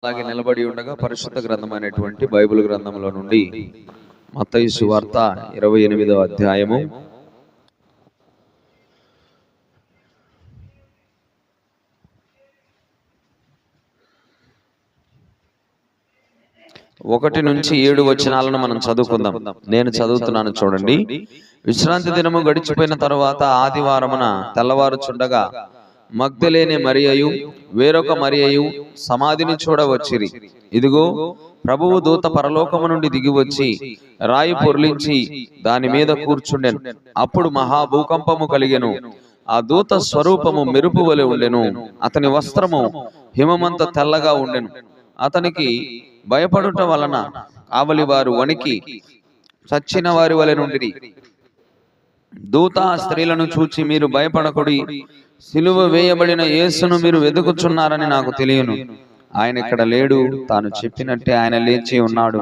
అలాగే నిలబడి ఉండగా పరిశుద్ధ గ్రంథమైనటువంటి బైబిల్ గ్రంథంలో నుండి మత్తయి సువార్త 28వ అధ్యాయము 1 నుంచి 7 వచనాలను మనం చదువుకుందాం. నేను చదువుతున్నాను, చూడండి. విశ్రాంతి దినము గడిచిపోయిన తరువాత ఆదివారమున తెల్లవారుచుండగా మగ్దలేనే మరియయు వేరొక మరియయు సమాధిని చూడవచ్చిరి. ఇదిగో, ప్రభువు దూత పరలోకము నుండి దిగివచ్చి రాయి పొర్లించి దాని మీద కూర్చుండెను. అప్పుడు మహాభూకంపము కలిగెను. ఆ దూత స్వరూపము మెరుపు వలె ఉండెను. అతని వస్త్రము హిమమంత తెల్లగా ఉండెను. అతనికి భయపడుట వలన కావలి వారు వణికి చచ్చిన వారి వలె నుండిరి. దూత స్త్రీలను చూచి, మీరు భయపడకుడి, సిలువ వేయబడిన యేసును మీరు వెతుకుచున్నారని నాకు తెలియను. ఆయన ఇక్కడ లేడు, తాను చెప్పినట్టే ఆయన లేచి ఉన్నాడు.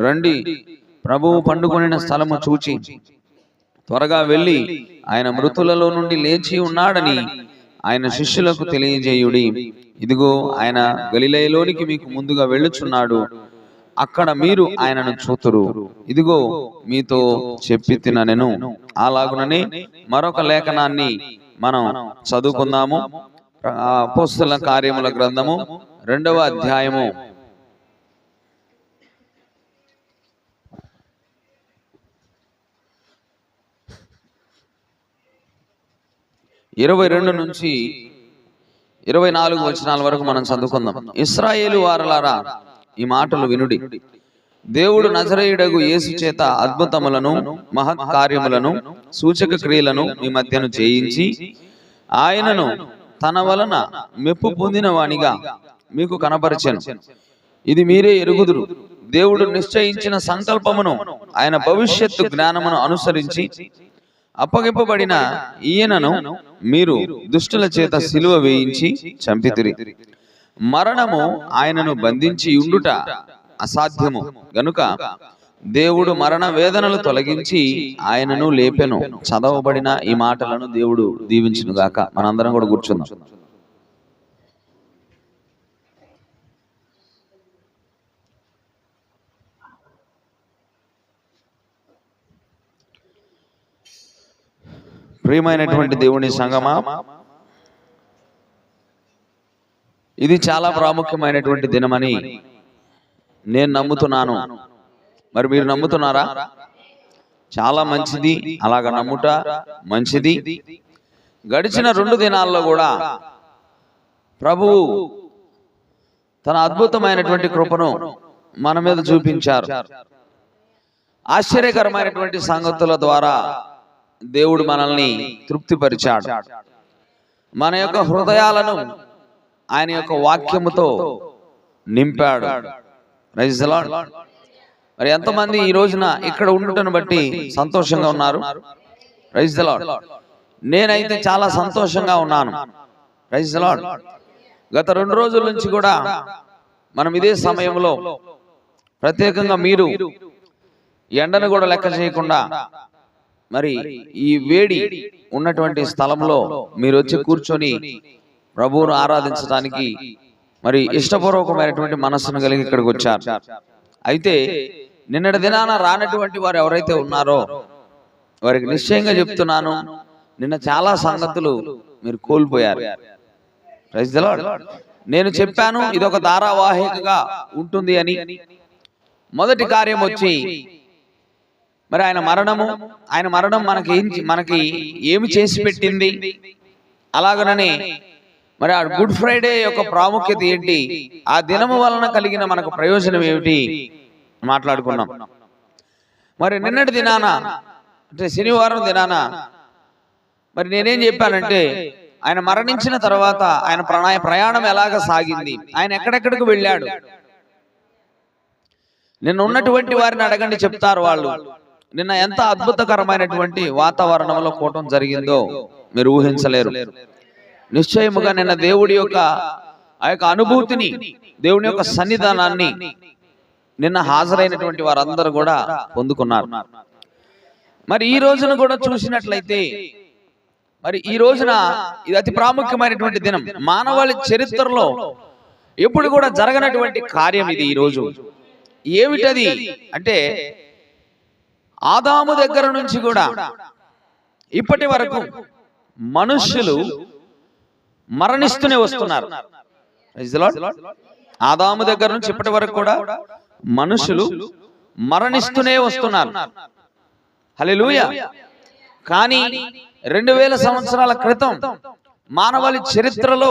రండి, ప్రభువు పండుకొనిన స్థలము చూచి త్వరగా వెళ్ళి ఆయన మృతులలో నుండి లేచి ఉన్నాడని ఆయన శిష్యులకు తెలియజేయుడి. ఇదిగో, ఆయన గలిలయలోనికి మీకు ముందుగా వెళ్ళుచున్నాడు, అక్కడ మీరు ఆయనను చూతురు. ఇదిగో, మీతో చెప్పి తిననెను. అలాగుననే మరొక లేఖనాన్ని మనం చదువుకుందాము. అపోస్తలుల కార్యముల గ్రంథము 2వ అధ్యాయము 22 నుంచి 24 వచనాల వరకు మనం చదువుకుందాం. ఇశ్రాయేలు వారలారా, ఈ మాటలు వినుడి. దేవుడు నజరేయుడగు యేసు చేత అద్భుతములను మహత్ కార్యములను సూచక క్రియలను మీ మధ్యను చేయించి ఆయనను తన వలన మెప్పు పొందిన వానిగా మీకు కనపరిచెను. ఇది మీరే ఎరుగుదురు. దేవుడు నిశ్చయించిన సంకల్పమును ఆయన భవిష్యత్తు జ్ఞానమును అనుసరించి అప్పగింపబడిన ఈయనను మీరు దుష్టుల చేత సిలువ వేయించి చంపితిరి. మరణము ఆయనను బంధించి ఉండుట అసాధ్యము గనుక దేవుడు మరణ వేదనలు తొలగించి ఆయనను లేపెను. చదవబడిన ఈ మాటలను దేవుడు దీవించును గాక. మనందరం కూడా కూర్చుందాం. ప్రియమైనటువంటి దేవుని సంగమా, ఇది చాలా ప్రాముఖ్యమైనటువంటి దినమని నేను నమ్ముతున్నాను. మరి మీరు నమ్ముతున్నారా? చాలా మంచిది, అలాగ నమ్ముట మంచిది. గడిచిన 2 దినాల్లో కూడా ప్రభువు తన అద్భుతమైనటువంటి కృపను మన మీద చూపించారు. ఆశ్చర్యకరమైనటువంటి సంగతుల ద్వారా దేవుడు మనల్ని తృప్తిపరిచాడు. మన యొక్క హృదయాలను ఆయన యొక్క వాక్యముతో నింపాడు. Praise the lord. మరి ఎంతమంది ఈ రోజున ఇక్కడ ఉండటం బట్టి సంతోషంగా ఉన్నారు? Praise the lord. నేనైతే చాలా సంతోషంగా ఉన్నాను. Praise the lord. గత 2 రోజుల నుంచి కూడా మనం ఇదే సమయంలో ప్రత్యేకంగా మీరు ఎండను కూడా లెక్క చేయకుండా మరి ఈ వేడి ఉన్నటువంటి స్థలంలో మీరు వచ్చి కూర్చొని ప్రభువును ఆరాధించడానికి మరి ఇష్టపూర్వకమైనటువంటి మనస్సును కలిగి ఇక్కడికి వచ్చారు. అయితే నిన్నటి దినాన రానటువంటి వారు ఎవరైతే ఉన్నారో వారికి నిశ్చయంగా చెప్తున్నాను, నిన్న చాలా సంగతులు మీరు కోల్పోయారు. Praise the lord. నేను చెప్పాను ఇదొక ధారావాహికగా ఉంటుంది అని. మొదటి కార్యం వచ్చి మరి ఆయన మరణం మనకి ఏమి చేసి పెట్టింది, అలాగనని మరి ఆ గుడ్ ఫ్రైడే యొక్క ప్రాముఖ్యత ఏంటి, ఆ దినము వలన కలిగిన మనకు ప్రయోజనం ఏమిటి మాట్లాడుకున్నాం. మరి నిన్నటి దినాన అంటే శనివారం దినాన మరి నేనేం చెప్పానంటే ఆయన మరణించిన తర్వాత ఆయన ప్రయాణం ఎలాగ సాగింది, ఆయన ఎక్కడెక్కడికి వెళ్ళాడు. నిన్న ఉన్నటువంటి వారిని అడగండి, చెప్తారు వాళ్ళు. నిన్న ఎంత అద్భుతకరమైనటువంటి వాతావరణంలో కూటం జరిగిందో మీరు ఊహించలేరు. నిశ్చయముగా నిన్న దేవుడి యొక్క ఆ యొక్క అనుభూతిని, దేవుని యొక్క సన్నిధానాన్ని నిన్న హాజరైనటువంటి వారందరూ కూడా పొందుకున్నారు. మరి ఈ రోజున కూడా చూసినట్లయితే మరి ఈ రోజున ఇది అతి ప్రాముఖ్యమైనటువంటి దినం. మానవాళి చరిత్రలో ఎప్పుడు కూడా జరగనటువంటి కార్యం ఇది. ఈరోజు ఏమిటది అంటే, ఆదాము దగ్గర నుంచి కూడా ఇప్పటి వరకు మనుష్యులు మరణిస్తూనే వస్తున్నారు. ఆదాము దగ్గర నుంచి ఇప్పటి వరకు కూడా మనుషులు మరణిస్తూనే వస్తున్నారు. హల్లెలూయా. కానీ 2000 సంవత్సరాల క్రితం మానవాళి చరిత్రలో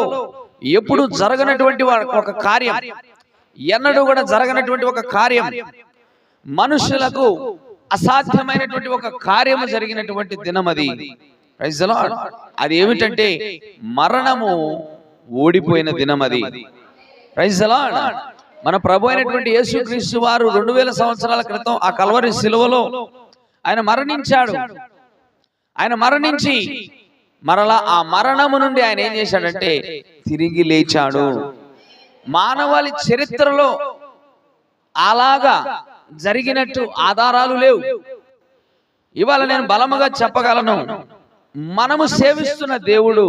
ఎప్పుడు జరగనటువంటి ఒక కార్యం, ఎన్నడూ కూడా జరగనటువంటి ఒక కార్యం, మనుషులకు అసాధ్యమైనటువంటి ఒక కార్యము జరిగినటువంటి దినం అది. Praise the lord. అది ఏమిటంటే మరణము ఓడిపోయిన దినం అది. Praise the lord. మన ప్రభు అయినటువంటి యేసుక్రీస్తు వారు 2000 సంవత్సరాల క్రితం ఆ కల్వరి శిలువలో ఆయన మరణించాడు. ఆయన మరణించి మరలా ఆ మరణము నుండి ఆయన ఏం చేశాడంటే తిరిగి లేచాడు. మానవాళి చరిత్రలో అలాగా జరిగినట్టు ఆధారాలు లేవు. ఇవాళ నేను బలముగా చెప్పగలను, మనము సేవిస్తున్న దేవుడు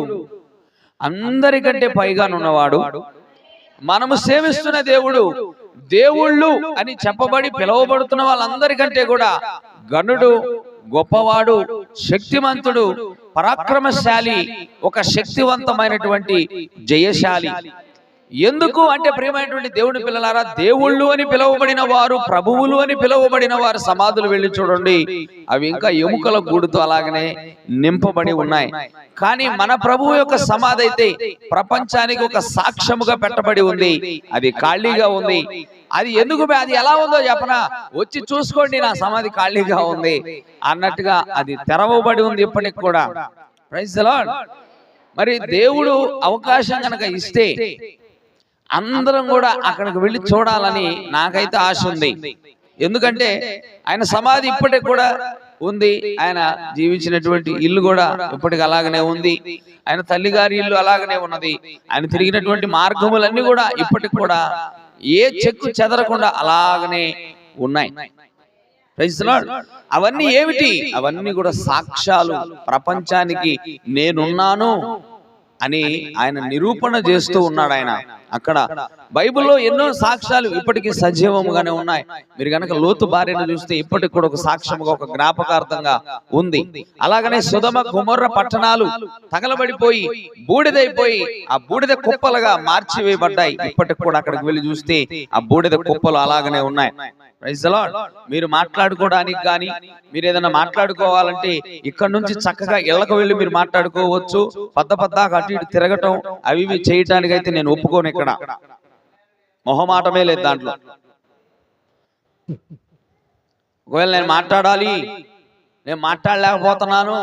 అందరికంటే పైగానున్నవాడు. మనము సేవిస్తున్న దేవుడు దేవుళ్ళు అని చెప్పబడి పిలువబడుతున్న వాళ్ళందరికంటే కూడా గనుడు, గొప్పవాడు, శక్తిమంతుడు, పరాక్రమశాలి, ఒక శక్తివంతమైనటువంటి జయశాలి. ఎందుకు అంటే ప్రియమైనటువంటి దేవుని పిల్లలారా, దేవుళ్ళు అని పిలువబడిన వారు, ప్రభువులు అని పిలువబడిన వారు సమాధులు వెళ్ళి చూడండి, అవి ఇంకా ఎముకల గూడుతో అలాగనే నింపబడి ఉన్నాయి. కానీ మన ప్రభువు యొక్క సమాధి అయితే ప్రపంచానికి ఒక సాక్ష్యముగా పెట్టబడి ఉంది. అది ఖాళీగా ఉంది. అది ఎందుకు, అది ఎలా ఉందో చెప్పనా, వచ్చి చూసుకోండి, నా సమాధి ఖాళీగా ఉంది అన్నట్టుగా అది తెరవబడి ఉంది ఇప్పటికి కూడా. Praise the lord. మరి దేవుడు అవకాశం కనుక ఇస్తే అందరం కూడా అక్కడికి వెళ్ళి చూడాలని నాకైతే ఆశ ఉంది. ఎందుకంటే ఆయన సమాధి ఇప్పటికి కూడా ఉంది. ఆయన జీవించినటువంటి ఇల్లు కూడా ఇప్పటికి అలాగనే ఉంది. ఆయన తల్లిగారి ఇల్లు అలాగనే ఉన్నది. ఆయన తిరిగినటువంటి మార్గములన్నీ కూడా ఇప్పటికి కూడా ఏ చెక్కు చెదరకుండా అలాగనే ఉన్నాయి. Praise the lord. అవన్నీ ఏమిటి? అవన్నీ కూడా సాక్ష్యాలు. ప్రపంచానికి నేనున్నాను అని ఆయన నిరూపణ చేస్తూ ఉన్నాడు. ఆయన అక్కడ బైబిల్లో ఎన్నో సాక్ష్యాలు ఇప్పటికీ సజీవముగానే ఉన్నాయి. మీరు గనక లోతు భార్యను చూస్తే ఇప్పటికి కూడా ఒక సాక్ష్యముగా, ఒక జ్ఞాపకార్థంగా ఉంది. అలాగనే సొదొమ గొమొర్రా పట్టణాలు తగలబడిపోయి బూడిదైపోయి ఆ బూడిద కుప్పలుగా మార్చివేయబడ్డాయి. ఇప్పటికి కూడా అక్కడికి వెళ్ళి చూస్తే ఆ బూడిద కుప్పలు అలాగనే ఉన్నాయి. Praise the lord. మీరు మాట్లాడుకోవడానికి కానీ, మీరు ఏదైనా మాట్లాడుకోవాలంటే ఇక్కడ నుంచి చక్కగా ఇళ్ళకు వెళ్ళి మీరు మాట్లాడుకోవచ్చు. పద్దగా అటు ఇటు తిరగటం అవి ఇవి చేయటానికి అయితే నేను ఒప్పుకోను. ఇక్కడ మొహమాటమే లేదు దాంట్లో. ఒకవేళ నేను మాట్లాడాలి, నేను మాట్లాడలేకపోతున్నాను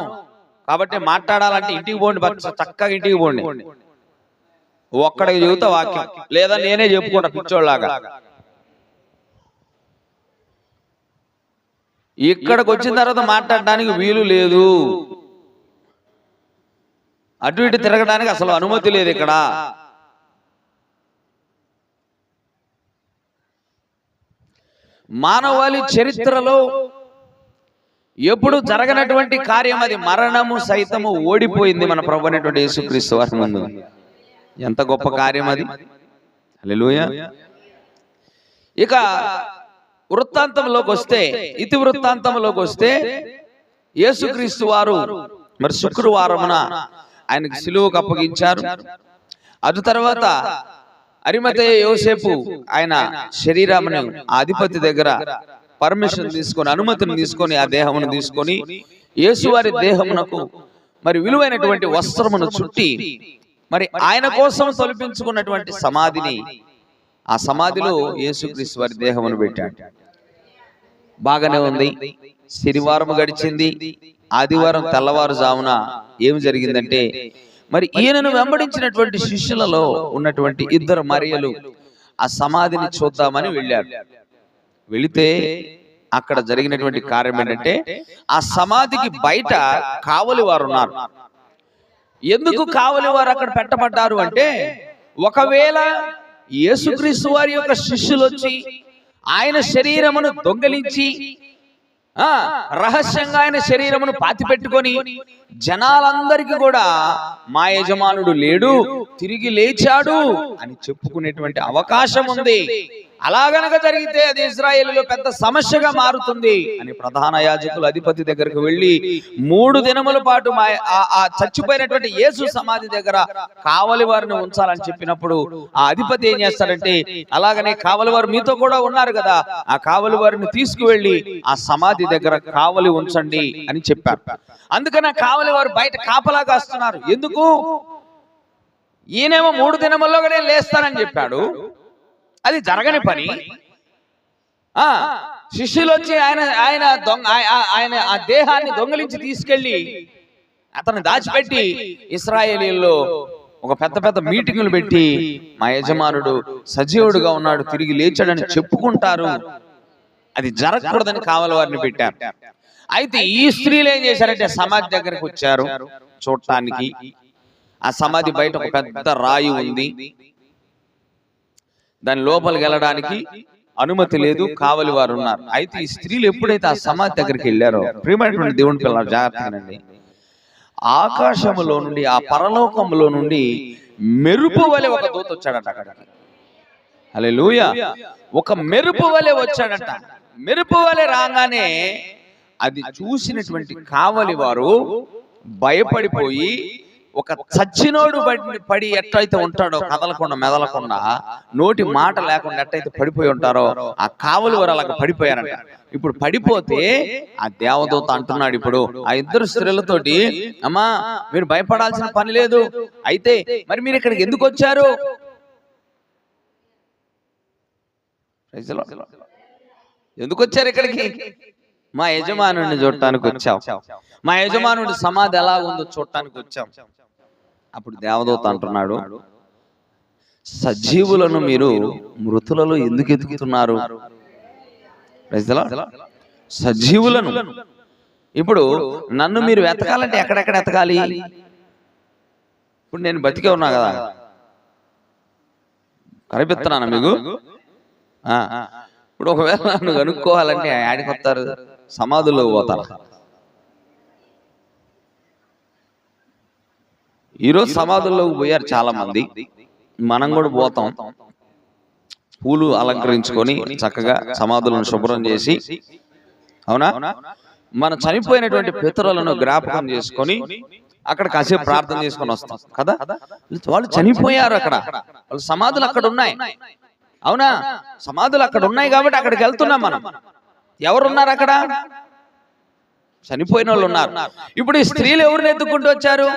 కాబట్టి మాట్లాడాలంటే ఇంటికి పోండి, చక్కగా ఇంటికి పోండి, ఒక్కడికి చెబుతా వాక్యం, లేదా నేనే చెప్పుకుంటా పిచ్చోళ్ళలాగా. ఇక్కడికి వచ్చిన తర్వాత మాట్లాడడానికి వీలు లేదు. అటు ఇటు తిరగడానికి అసలు అనుమతి లేదు ఇక్కడ. మానవాళి చరిత్రలో ఎప్పుడు జరగనటువంటి కార్యం అది. మరణము సైతము ఓడిపోయింది మన ప్రభు అయినటువంటి యేసుక్రీస్తు వారి ముందు. ఎంత గొప్ప కార్యం అది. హల్లెలూయా. ఇక వృత్తాంతంలోకి వస్తే, ఇతి వృత్తాంతంలోకి వస్తే, యేసుక్రీస్తు వారు మరి శుక్రవారమున ఆయనకు సిలువకు అప్పగించారు. అటు తర్వాత అరిమతయ యోసేపు ఆయన శరీరమును అధిపతి దగ్గర పర్మిషన్ తీసుకొని, అనుమతిని తీసుకొని, ఆ దేహమును తీసుకొని యేసువారి దేహమునకు మరి విలువైనటువంటి వస్త్రమును చుట్టి మరి ఆయన కోసం తొలిపించుకున్నటువంటి సమాధిని, ఆ సమాధిలో యేసుక్రీస్తు వారి దేహమును పెట్టాడు. బాగానే ఉంది. శనివారం గడిచింది. ఆదివారం తెల్లవారుజామున ఏం జరిగిందంటే, మరి ఈయనను వెంబడించినటువంటి శిష్యులలో ఉన్నటువంటి 2 మరియలు ఆ సమాధిని చూద్దామని వెళ్ళారు. వెళితే అక్కడ జరిగినటువంటి కార్యం ఏంటంటే, ఆ సమాధికి బయట కావలి వారు ఉన్నారు. ఎందుకు కావలి వారు అక్కడ పెట్టబడ్డారు అంటే, ఒకవేళ యేసుక్రీస్తు వారి యొక్క శిష్యులు వచ్చి ఆయన శరీరమును దొంగిలించి రహస్యంగా ఆయన శరీరమును పాతి పెట్టుకొని జనాలందరికీ కూడా మా యజమానుడు లేడు, తిరిగి లేచాడు అని చెప్పుకునేటువంటి అవకాశం ఉంది. అలాగనక జరిగితే అది ఇశ్రాయేలులో పెద్ద సమస్యగా మారుతుంది అని ప్రధాన యాజకులు అధిపతి దగ్గరకు వెళ్ళి 3 దినముల పాటు ఆ చచ్చిపోయినటువంటి యేసు సమాధి దగ్గర కావలి వారిని ఉంచాలని చెప్పినప్పుడు ఆ అధిపతి ఏం చేస్తాడంటే, అలాగనే కావలి వారు మీతో కూడా ఉన్నారు కదా, ఆ కావలి వారిని తీసుకువెళ్ళి ఆ సమాధి దగ్గర కావలి ఉంచండి అని చెప్పారు. అందుకని ఆ కావలి వారు బయట కాపలా కాస్తున్నారు. ఎందుకు? ఈయనేమో 3 దినముల్లోనే లేస్తానని చెప్పాడు, అది జరగని పని. శిష్యులు వచ్చి ఆయన ఆ దేహాన్ని దొంగిలించి తీసుకెళ్లి అతను దాచిపెట్టి ఇశ్రాయేలీల్లో ఒక పెద్ద మీటింగులు పెట్టి మా యజమానుడు సజీవుడుగా ఉన్నాడు, తిరిగి లేచాడని చెప్పుకుంటారు. అది జరగకూడదని కావలి వారిని పెట్టారు. అయితే ఈ స్త్రీలు ఏం చేశారంటే సమాధి దగ్గరకు వచ్చారు చూడటానికి. ఆ సమాధి బయట ఒక పెద్ద రాయి ఉంది, దాని లోపలికి వెళ్ళడానికి అనుమతి లేదు, కావలి వారు ఉన్నారు. అయితే ఈ స్త్రీలు ఎప్పుడైతే ఆ సమాధి దగ్గరికి వెళ్ళారో, ప్రియమైనటువంటి దేవుని పిల్లలు జాగ్రత్తగానండి, ఆకాశములో నుండి, ఆ పరలోకంలో నుండి మెరుపు వలె ఒక దూత వచ్చాడట అక్కడికి. హల్లెలూయా. ఒక మెరుపు వలె వచ్చాడట. మెరుపు వలె రాగానే అది చూసినటువంటి కావలి వారు భయపడిపోయి, ఒక చచ్చినోడు పడి ఎట్లయితే ఉంటాడో కదలకుండా మెదలకుండా నోటి మాట లేకుండా ఎట్లయితే పడిపోయి ఉంటారో ఆ కావలి వారు అలాగ పడిపోయారంట. ఇప్పుడు పడిపోతే ఆ దేవదూత అంటున్నాడు ఇప్పుడు ఆ 2 స్త్రీలతోటి, అమ్మా మీరు భయపడాల్సిన పని లేదు, అయితే మరి మీరు ఇక్కడికి ఎందుకు వచ్చారు? ఎందుకు వచ్చారు ఇక్కడికి? మా యజమానుడిని చూడటానికి వచ్చాం, మా యజమానుడి సమాధి ఎలా ఉందో చూడటానికి వచ్చాం. అప్పుడు దేవదూత అంటున్నాడు, సజీవులను మీరు మృతులలో ఎందుకు ఎదుగుతున్నారు? సజీవులను ఇప్పుడు నన్ను మీరు వెతకాలంటే ఎక్కడెక్కడ వెతకాలి? ఇప్పుడు నేను బతికే ఉన్నా కదా, కనిపిస్తున్నాను మీకు. ఇప్పుడు ఒకవేళ నన్ను కనుక్కోవాలంటే ఆడికి వస్తారు, సమాధుల్లో పోతారు. ఈరోజు సమాధుల్లోకి పోయారు చాలా మంది, మనం కూడా పోతాం. పూలు అలంకరించుకొని చక్కగా సమాధులను శుభ్రం చేసి, అవునా, మన చనిపోయినటువంటి పితరులను జ్ఞాపకం చేసుకొని అక్కడ కాసేపు ప్రార్థన చేసుకొని వస్తాం కదా. వాళ్ళు చనిపోయారు అక్కడ, వాళ్ళ సమాధులు అక్కడ ఉన్నాయి, అవునా, సమాధులు అక్కడ ఉన్నాయి కాబట్టి అక్కడికి వెళ్తున్నాం మనం. ఎవరున్నారు అక్కడ? చనిపోయిన వాళ్ళు ఉన్నారు. ఇప్పుడు ఈ స్త్రీలు ఎవరిని ఎత్తుకుంటూ వచ్చారు?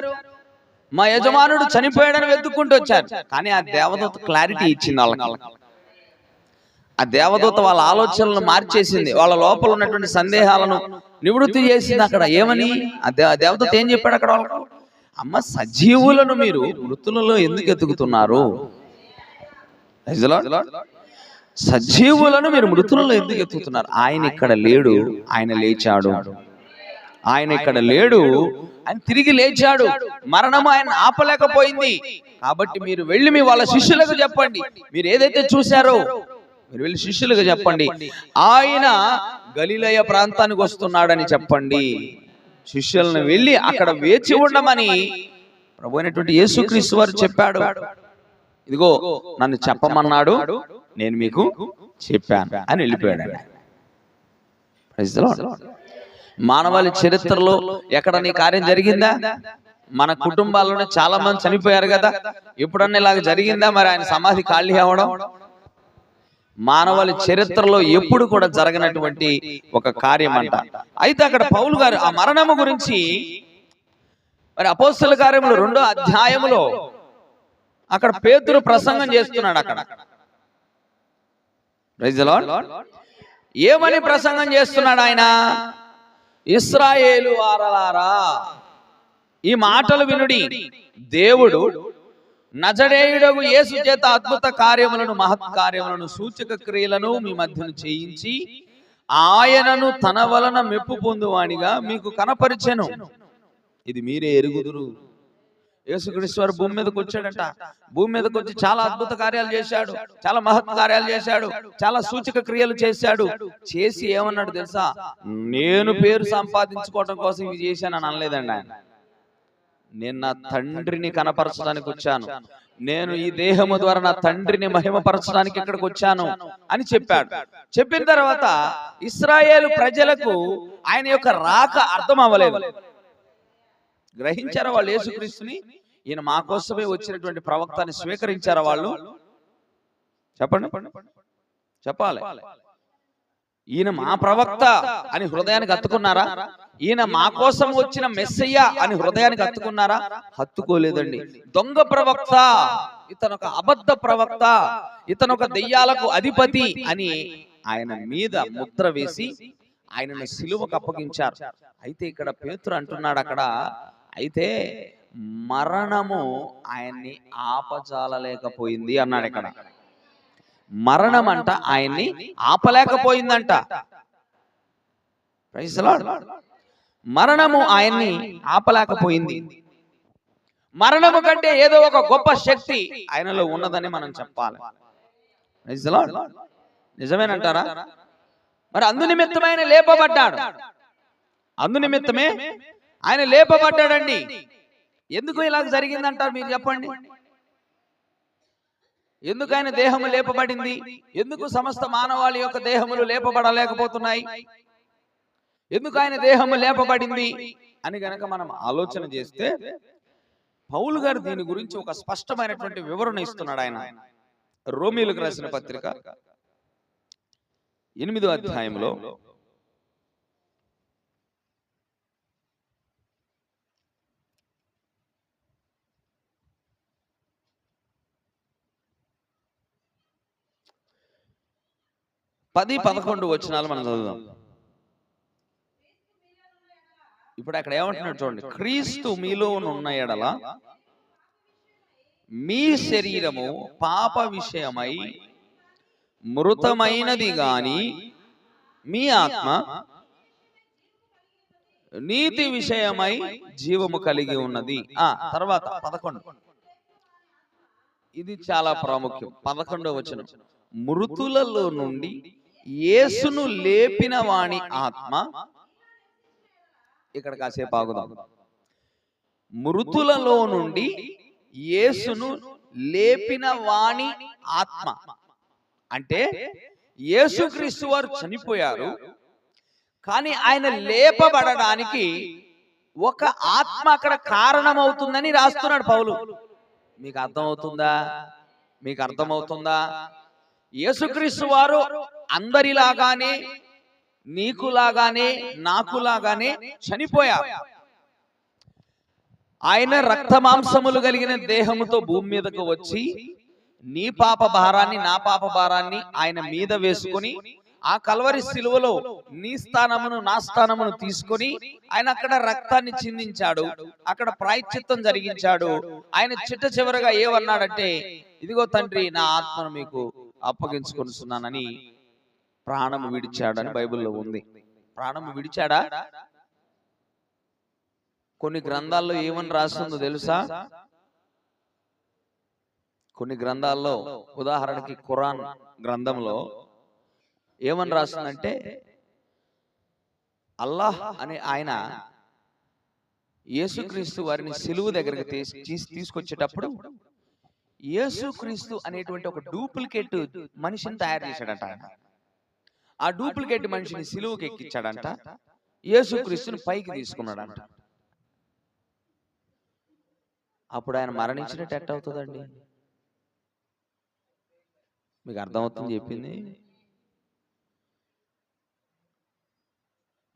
మా యజమానుడు చనిపోయాడని వెతుక్కుంటూ వచ్చారు. కానీ ఆ దేవదూత క్లారిటీ ఇచ్చింది వాళ్ళకి. ఆ దేవదూత వాళ్ళ ఆలోచనలను మార్చేసింది, వాళ్ళ లోపల ఉన్నటువంటి సందేహాలను నివృత్తి చేసింది. అక్కడ ఏమని ఆ దేవదూత ఏం చెప్పాడు అక్కడ వాళ్ళకు? అమ్మ, సజీవులను మీరు మృతులలో ఎందుకు ఎతుకుతున్నారు? సజీవులను మీరు మృతులలో ఎందుకు ఎత్తుకుతున్నారు? ఆయన ఇక్కడ లేడు, ఆయన లేచాడు. ఆయన ఇక్కడ లేడు, ఆయన తిరిగి లేచాడు. మరణము ఆయన ఆపలేకపోయింది. కాబట్టి మీరు వెళ్ళి మీ వాళ్ళ శిష్యులకు చెప్పండి, మీరు ఏదైతే చూశారో మీరు వెళ్ళి శిష్యులకు చెప్పండి, ఆయన గలిలయ ప్రాంతానికి వస్తున్నాడని చెప్పండి. శిష్యులను వెళ్ళి అక్కడ వేచి ఉండమని ప్రభు అయినటువంటి యేసుక్రీస్తు వారు చెప్పాడు. ఇదిగో నన్ను చెప్పమన్నాడు, నేను మీకు చెప్పాను అని వెళ్ళిపోయాడు. మానవాళి చరిత్రలో ఎక్కడ నీ కార్యం జరిగిందా? మన కుటుంబాల్లోనే చాలా మంది చనిపోయారు కదా, ఎప్పుడన్నా ఇలాగ జరిగిందా? మరి ఆయన సమాధి ఖాళీ అవ్వడం మానవాళి చరిత్రలో ఎప్పుడు కూడా జరగనటువంటి ఒక కార్యం అంట. అయితే అక్కడ పౌలు గారు ఆ మరణము గురించి మరి అపోస్తల కార్యములు 2వ అధ్యాయములో అక్కడ పేతురు ప్రసంగం చేస్తున్నాడు. అక్కడ ప్రైజ్ ది లార్డ్. ఏమని ప్రసంగం చేస్తున్నాడు ఆయన? ఇశ్రాయేలు వారలారా, ఈ మాటలు వినుడి, దేవుడు నజరేయుడగు యేసు చేత అద్భుత కార్యములను, మహత్కార్యములను, సూచక క్రియలను మీ మధ్యను చేయించి ఆయనను తన వలన మెప్పు పొందువానిగా మీకు కనపరిచెను. ఇది మీరే ఎరుగుదురు. యేసుక్రీస్తు వారు భూమి మీదకి వచ్చాడట. భూమి మీదకి వచ్చి చాలా అద్భుత కార్యాలు చేశాడు, చాలా మహత్ కార్యాలు చేశాడు, చాలా సూచక క్రియలు చేశాడు. చేసి ఏమన్నాడు తెలుసా? నేను పేరు సంపాదించుకోవడం కోసం ఇవి చేశానని అనలేదండి ఆయన. నేను నా తండ్రిని కనపరచడానికి వచ్చాను, నేను ఈ దేహము ద్వారా నా తండ్రిని మహిమపరచడానికి ఇక్కడికి వచ్చాను అని చెప్పాడు. చెప్పిన తర్వాత ఇశ్రాయేలు ప్రజలకు ఆయన యొక్క రాక అర్థం అవ్వలేదు. గ్రహించారా వాళ్ళు యేసుక్రీస్తుని? ఈయన మా కోసమే వచ్చినటువంటి ప్రవక్తని స్వీకరించారా వాళ్ళు? చెప్పండి, చెప్పాలి. ఈయన మా ప్రవక్త అని హృదయానికి హత్తుకున్నారా? ఈయన మా కోసం వచ్చిన మెస్సయ్య అని హృదయానికి హత్తుకున్నారా? హత్తుకోలేదండి. దొంగ ప్రవక్త, ఇతను ఒక అబద్ధ ప్రవక్త, ఇతను ఒక దెయ్యాలకు అధిపతి అని ఆయన మీద ముద్ర వేసి ఆయనను సిలువకు అప్పగించారు. అయితే ఇక్కడ పేతురు అంటున్నాడు అక్కడ, అయితే మరణము ఆయన్ని ఆపజాలలేకపోయింది అన్నాడు. ఇక్కడ మరణం అంట ఆయన్ని ఆపలేకపోయిందంట. Praise the lord. మరణము ఆయన్ని ఆపలేకపోయింది. మరణము కంటే ఏదో ఒక గొప్ప శక్తి ఆయనలో ఉన్నదని మనం చెప్పాలి. Praise the Lord. నిజమేనంటారా? మరి అందునిమిత్తమే ఆయన లేపబడ్డాడు. అందునిమిత్తమే ఆయన లేపబడ్డాడండి. ఎందుకు ఇలా జరిగిందంటారు మీరు చెప్పండి? ఎందుకు ఆయన దేహము లేపబడింది? ఎందుకు సమస్త మానవాళి యొక్క దేహములు లేపబడలేకపోతున్నాయి? ఎందుకు ఆయన దేహము లేపబడింది అని గనక మనం ఆలోచన చేస్తే పౌలు గారు దీని గురించి ఒక స్పష్టమైనటువంటి వివరణ ఇస్తున్నాడు. ఆయన రోమీయులకు రాసిన పత్రిక 8వ అధ్యాయంలో 10-11 వచనాలు మనం చదువుదాం. ఇప్పుడు అక్కడ ఏమంటున్నాడు చూడండి. క్రీస్తు మీలోనున్న ఎడల మీ శరీరము పాప విషయమై మృతమైనది గాని మీ ఆత్మ నీతి విషయమై జీవము కలిగి ఉన్నది. తర్వాత 11, ఇది చాలా ప్రాముఖ్యం. 11వ వచనం, మృతులలో నుండి యేసును లేపిన వాని ఆత్మ. ఇక్కడ కాసేపు ఆగుదాం. మృతులలో నుండి యేసును లేపిన వాని ఆత్మ అంటే యేసుక్రీస్తు వారు చనిపోయారు, కానీ ఆయన లేపబడడానికి ఒక ఆత్మ అక్కడ కారణమవుతుందని రాస్తున్నాడు పౌలు. మీకు అర్థమవుతుందా? మీకు అర్థమవుతుందా? యేసుక్రీస్తు వారు అందరిలాగానే, నీకులాగానే, నాకులాగానే చనిపోయారు. ఆయన రక్త మాంసములు కలిగిన దేహముతో భూమి మీదకు వచ్చి నీ పాప భారాన్ని, నా పాప భారాన్ని ఆయన మీద వేసుకొని ఆ కల్వరి శిలువలో నీ స్థానమును, నా స్థానమును తీసుకొని ఆయన అక్కడ రక్తాన్ని చిందించాడు, అక్కడ ప్రాయశ్చిత్తం జరిగించాడు. ఆయన చిట్ట చివరగా ఏమన్నాడంటే, ఇదిగో తండ్రి, నా ఆత్మను మీకు అప్పగించుకొనిస్తున్నానని ప్రాణము విడిచాడని బైబిల్లో ఉంది. ప్రాణము విడిచాడా? కొన్ని గ్రంథాల్లో ఏమని రాస్తుందో తెలుసా? కొన్ని గ్రంథాల్లో, ఉదాహరణకి ఖురాన్ గ్రంథంలో ఏమని రాస్తుందంటే, అల్లాహ్ అనే ఆయన యేసుక్రీస్తు వారిని సిలువ దగ్గరికి తీసుకొచ్చేటప్పుడు యేసుక్రీస్తు అనేటువంటి ఒక డూప్లికేట్ మనిషిని తయారు చేశాడంట. ఆ డూప్లికేట్ మనిషిని సిలువకి ఎక్కించాడంట, యేసుక్రీస్తుని పైకి తీసుకున్నాడంట. అప్పుడు ఆయన మరణించినట్టు ఎట్ట అవుతుందండి? మీకు అర్థమవుతుంది చెప్పింది?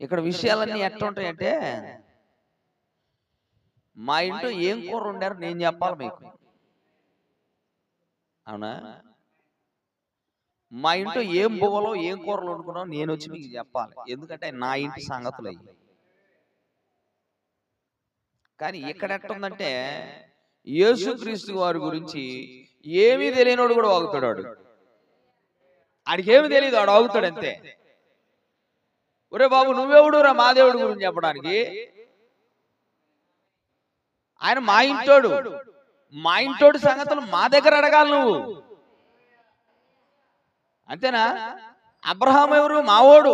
ఇక్కడ విషయాలన్నీ ఎట్లా ఉంటాయంటే, మా ఇంట్లో ఏం కూర వండారు నేను చెప్పాలి మీకు, అవునా? మా ఇంట్లో ఏం బువ్వలో ఏం కూరలు వండుకున్నావు నేను వచ్చి మీకు చెప్పాలి, ఎందుకంటే నా ఇంటి సంగతులు అయ్యి. కానీ ఇక్కడ ఎట్టుందంటే, యేసుక్రీస్తు వారి గురించి ఏమీ తెలియనోడు కూడా వాగుతాడు. ఆడికి ఏమి తెలియదు, వాడు వాగుతాడు అంతే. ఒరే బాబు, నువ్వెవడురా మా దేవుడి గురించి చెప్పడానికి? ఆయన మా ఇంటోడు. మా ఇంటోడు సంగతులు మా దగ్గర అడగాలి నువ్వు. అంతేనా? అబ్రహాం ఎవరు? మావోడు.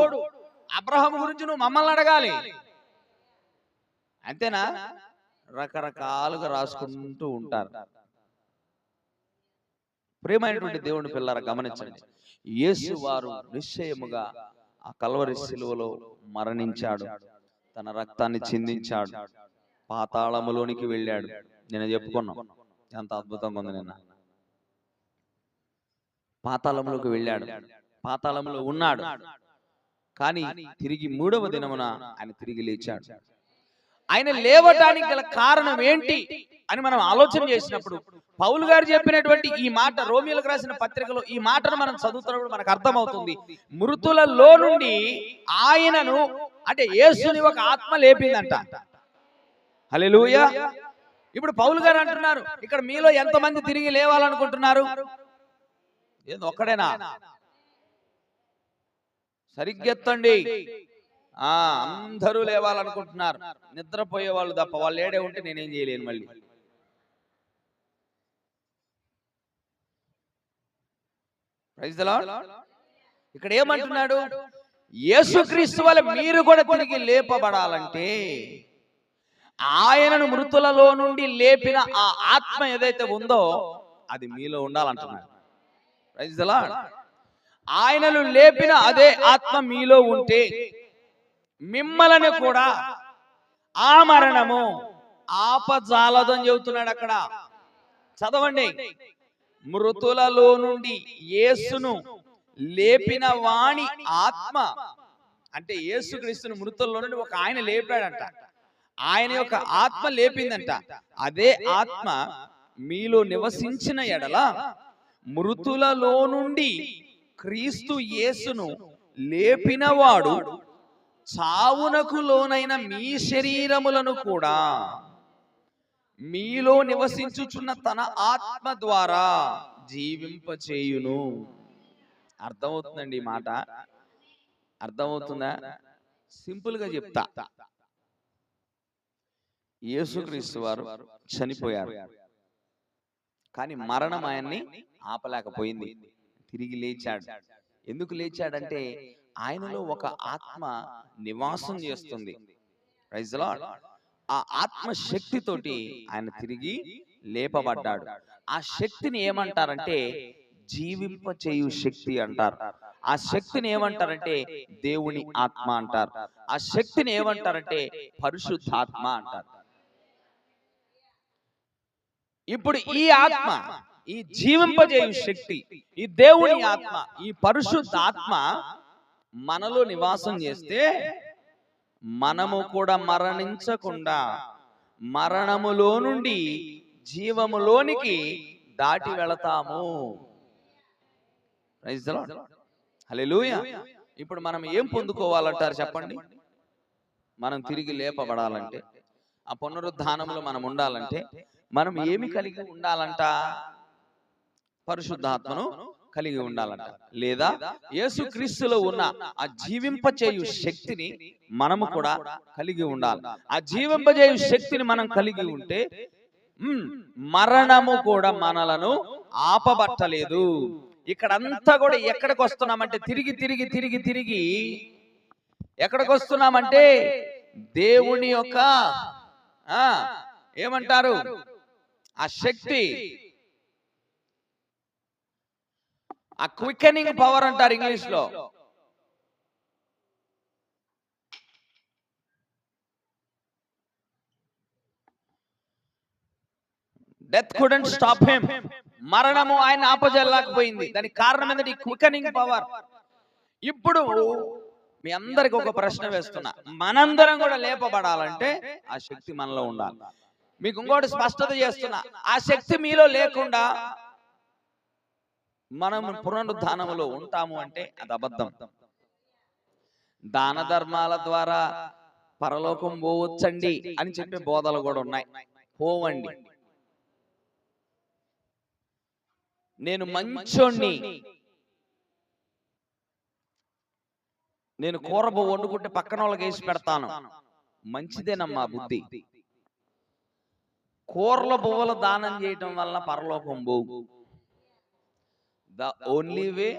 అబ్రహాం గురించి నువ్వు మమ్మల్ని అడగాలి. అంతేనా? రకరకాలుగా రాసుకుంటూ ఉంటారు. ప్రియమైనటువంటి దేవుని పిల్లరా, గమనించండి. యేసు వారు నిశ్చయముగా ఆ కల్వరి శిలువలో మరణించాడు, తన రక్తాన్ని చిందించాడు, పాతాళములోనికి వెళ్ళాడు. నేను చెప్పుకున్నాం ఎంత అద్భుతంగా ఉంది. నిన్న పాతాళంలోకి వెళ్ళాడు, పాతాళంలో ఉన్నాడు. కానీ తిరిగి 3వ దినమున ఆయన తిరిగి లేచాడు. ఆయన లేవటానికి గల కారణం ఏంటి అని మనం ఆలోచన చేసినప్పుడు పౌలు గారు చెప్పినటువంటి ఈ మాట, రోమియోలకు రాసిన పత్రికలో ఈ మాటను మనం చదువుతున్నప్పుడు మనకు అర్థమవుతుంది. మృతులలో నుండి ఆయనను, అంటే యేసుని ఒక ఆత్మ లేపిందంట. హల్లెలూయా. ఇప్పుడు పౌలు గారు అంటున్నారు, ఇక్కడ మీలో ఎంతమంది తిరిగి లేవాలనుకుంటున్నారు? ఏదో ఒక్కడేనా? సరిగ్గెత్తండి. అందరూ లేవాలనుకుంటున్నారు. నిద్రపోయే వాళ్ళు తప్ప. వాళ్ళు ఏడే ఉంటే నేనేం చేయలేను. మళ్ళీ ప్రైజ్ ది లార్డ్. ఇక్కడ ఏమంటున్నాడు? యేసుక్రీస్తు వల్ల మీరు కూడా తిరిగి లేపబడాలంటే ఆయనను మృతులలో నుండి లేపిన ఆ ఆత్మ ఏదైతే ఉందో అది మీలో ఉండాలంటున్నాడు. Praise the lord. ఆయనను లేపిన అదే ఆత్మ మీలో ఉంటే మిమ్మల్ని కూడా ఆ మరణము ఆపజాలదని చెబుతున్నాడు. అక్కడ చదవండి. మృతులలో నుండి యేసును లేపిన వాణి ఆత్మ, అంటే యేసుక్రీస్తును మృతుల్లో నుండి ఒక ఆయన లేపాడంట. ఆయన యొక్క ఆత్మ లేపిందంట. అదే ఆత్మ మీలో నివసించిన ఎడల మృతులలో నుండి క్రీస్తు యేసును లేపినవాడు చావునకు లోనైన మీ శరీరములను కూడా మీలో నివసించుచున్న తన ఆత్మ ద్వారా జీవింపచేయును. అర్థమవుతుందండి ఈ మాట? అర్థమవుతుందా? సింపుల్ గా చెప్తా. యేసుక్రీస్తు వారు చనిపోయారు, కానీ మరణం ఆయన్ని ఆపలేకపోయింది. తిరిగి లేచాడు. ఎందుకు లేచాడంటే ఆయనలో ఒక ఆత్మ నివాసం చేస్తుంది. Praise the lord. ఆ ఆత్మ శక్తితోటి ఆయన తిరిగి లేపబడ్డాడు. ఆ శక్తిని ఏమంటారంటే జీవింపచేయు శక్తి అంటారు. ఆ శక్తిని ఏమంటారంటే దేవుని ఆత్మ అంటారు. ఆ శక్తిని ఏమంటారంటే పరిశుద్ధాత్మ అంటారు. ఇప్పుడు ఈ ఆత్మ, ఈ జీవింపజేయు శక్తి, ఈ దేవుని ఆత్మ, ఈ పరిశుద్ధ ఆత్మ మనలో నివాసం చేస్తే మనము కూడా మరణించకుండా మరణములో నుండి జీవములోనికి దాటి వెళతాము. Praise the Lord. హల్లెలూయా. ఇప్పుడు మనం ఏం పొందుకోవాలంటారు చెప్పండి? మనం తిరిగి లేపబడాలంటే, ఆ పునరుద్ధానంలో మనం ఉండాలంటే మనం ఏమి కలిగి ఉండాలంట? పరిశుద్ధాత్మను కలిగి ఉండాలంట. లేదా యేసుక్రీస్తులో ఉన్న ఆ జీవింపచేయు శక్తిని మనము కూడా కలిగి ఉండాలి. ఆ జీవింపచేయు శక్తిని మనం కలిగి ఉంటే మరణము కూడా మనలను ఆపబట్టలేదు. ఇక్కడంతా కూడా ఎక్కడికి వస్తున్నామంటే తిరిగి తిరిగి తిరిగి తిరిగి ఎక్కడికి వస్తున్నామంటే దేవుని యొక్క ఏమంటారు ఆ శక్తి, ఆ క్వికనింగ్ పవర్ అంటారు ఇంగ్లీష్ లో. Death couldn't stop him. మరణము ఆయన ఆపజలేకపోయింది. దానికి కారణం ఏంటంటే ఈ క్వికనింగ్ పవర్. ఇప్పుడు మీ అందరికి ఒక ప్రశ్న వేస్తున్నా, మనందరం కూడా లేపబడాలంటే ఆ శక్తి మనలో ఉండాలి. మీకు ఇంకోటి స్పష్టత చేస్తున్నా, ఆ శక్తి మీలో లేకుండా మనం పునరుద్ధానములో ఉంటాము అంటే అది అబద్ధం. దాన ధర్మాల ద్వారా పరలోకం పోవచ్చండి అని చెప్పే బోధలు కూడా ఉన్నాయి. పోవండి. నేను మంచోణ్ణి, నేను కూర వండుకుంటే పక్కన వాళ్ళకి వేసి పెడతాను, మంచిదేనమ్మా బుద్ధి. కూరల పువ్వుల దానం చేయటం వల్ల పరలోకం పోవు. The only way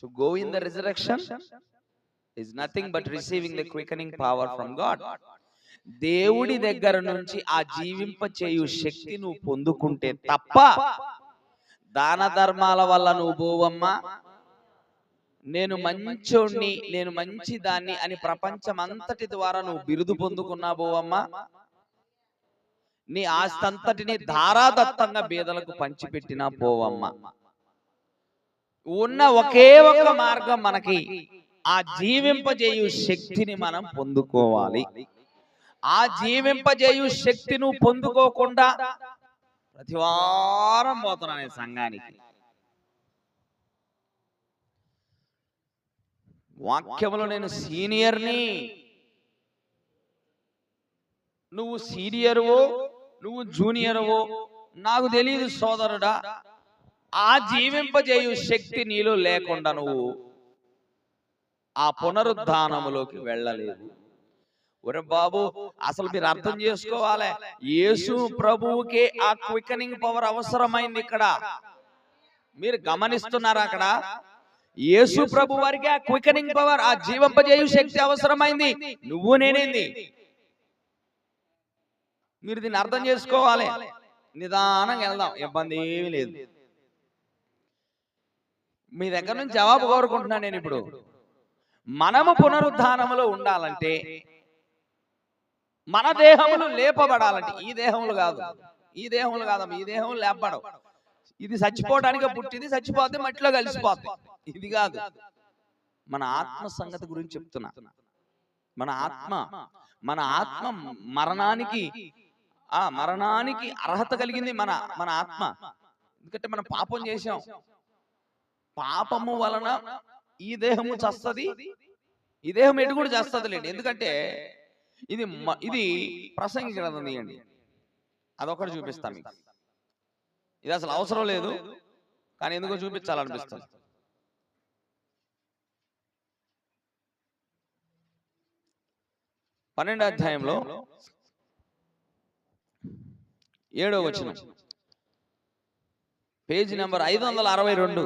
to go in the resurrection is nothing but receiving the quickening power from God. దేవుడి దగ్గర నుంచి ఆ జీవింప చేయు శక్తి నువ్వు పొందుకుంటే తప్ప దాన ధర్మాల వల్ల నువ్వు పోవమ్మా, నేను మంచోణ్ణి, నేను మంచి దాన్ని అని ప్రపంచం అంతటి ద్వారా నువ్వు బిరుదు పొందుకున్నా పోవమ్మా, నీ ఆస్తంతటిని ధారాదత్తంగా బీదలకు పంచిపెట్టినా పోవమ్మా. ఉన్న ఒకే ఒక మార్గం మనకి ఆ జీవింపజేయు శక్తిని మనం పొందుకోవాలి. ఆ జీవింపజేయు శక్తి నువ్వు పొందుకోకుండా ప్రతివారం పోతున్నాను సంఘానికి. వాక్యంలో నేను సీనియర్ని, నువ్వు సీనియర్వో నువ్వు జూనియర్వో నాకు తెలియదు సోదరుడా. ఆ జీవింపజేయు శక్తి నీలో లేకుండా నువ్వు ఆ పునరుద్ధానములోకి వెళ్ళలేదు. ఒరే బాబు, అసలు మీరు అర్థం చేసుకోవాలి, యేసు ప్రభువుకే ఆ క్వికనింగ్ పవర్ అవసరమైంది. ఇక్కడ మీరు గమనిస్తున్నారా? అక్కడ యేసు ప్రభు వారికి ఆ క్వికనింగ్ పవర్, ఆ జీవింపజేయు శక్తి అవసరమైంది. నువ్వు నేనేంది? మీరు దీన్ని అర్థం చేసుకోవాలి. నిదానంగా వెళ్దాం, ఇబ్బంది ఏమీ లేదు. మీ దగ్గర నుంచి జవాబు కోరుకుంటున్నాను నేను. ఇప్పుడు మనము పునరుద్ధానములో ఉండాలంటే, మన దేహములు లేపబడాలంటే, ఈ దేహములు కాదు, ఈ దేహములు కాదమ్మా, ఈ దేహములు లేపబడవు. ఇది చచ్చిపోవడానికి పుట్టింది, చచ్చిపోతే మట్టిలో కలిసిపోతుంది. ఇది కాదు, మన ఆత్మ సంగతి గురించి చెప్తున్నా. మన ఆత్మ మరణానికి అర్హత కలిగింది మన ఆత్మ. ఎందుకంటే మనం పాపం చేశాం. పాపము వలన ఈ దేహము చస్తది, ఈ దేహం ఎటు కూడా చేస్తుంది లేండి. ఎందుకంటే ఇది ప్రసంగి గ్రంథం తీయండి, అదొకటి చూపిస్తాం మీకు. ఇది అసలు అవసరం లేదు, కానీ ఎందుకో చూపించాలనిపిస్తుంది. పన్నెండో అధ్యాయంలో 7వ వచనం, పేజీ నెంబర్ 562.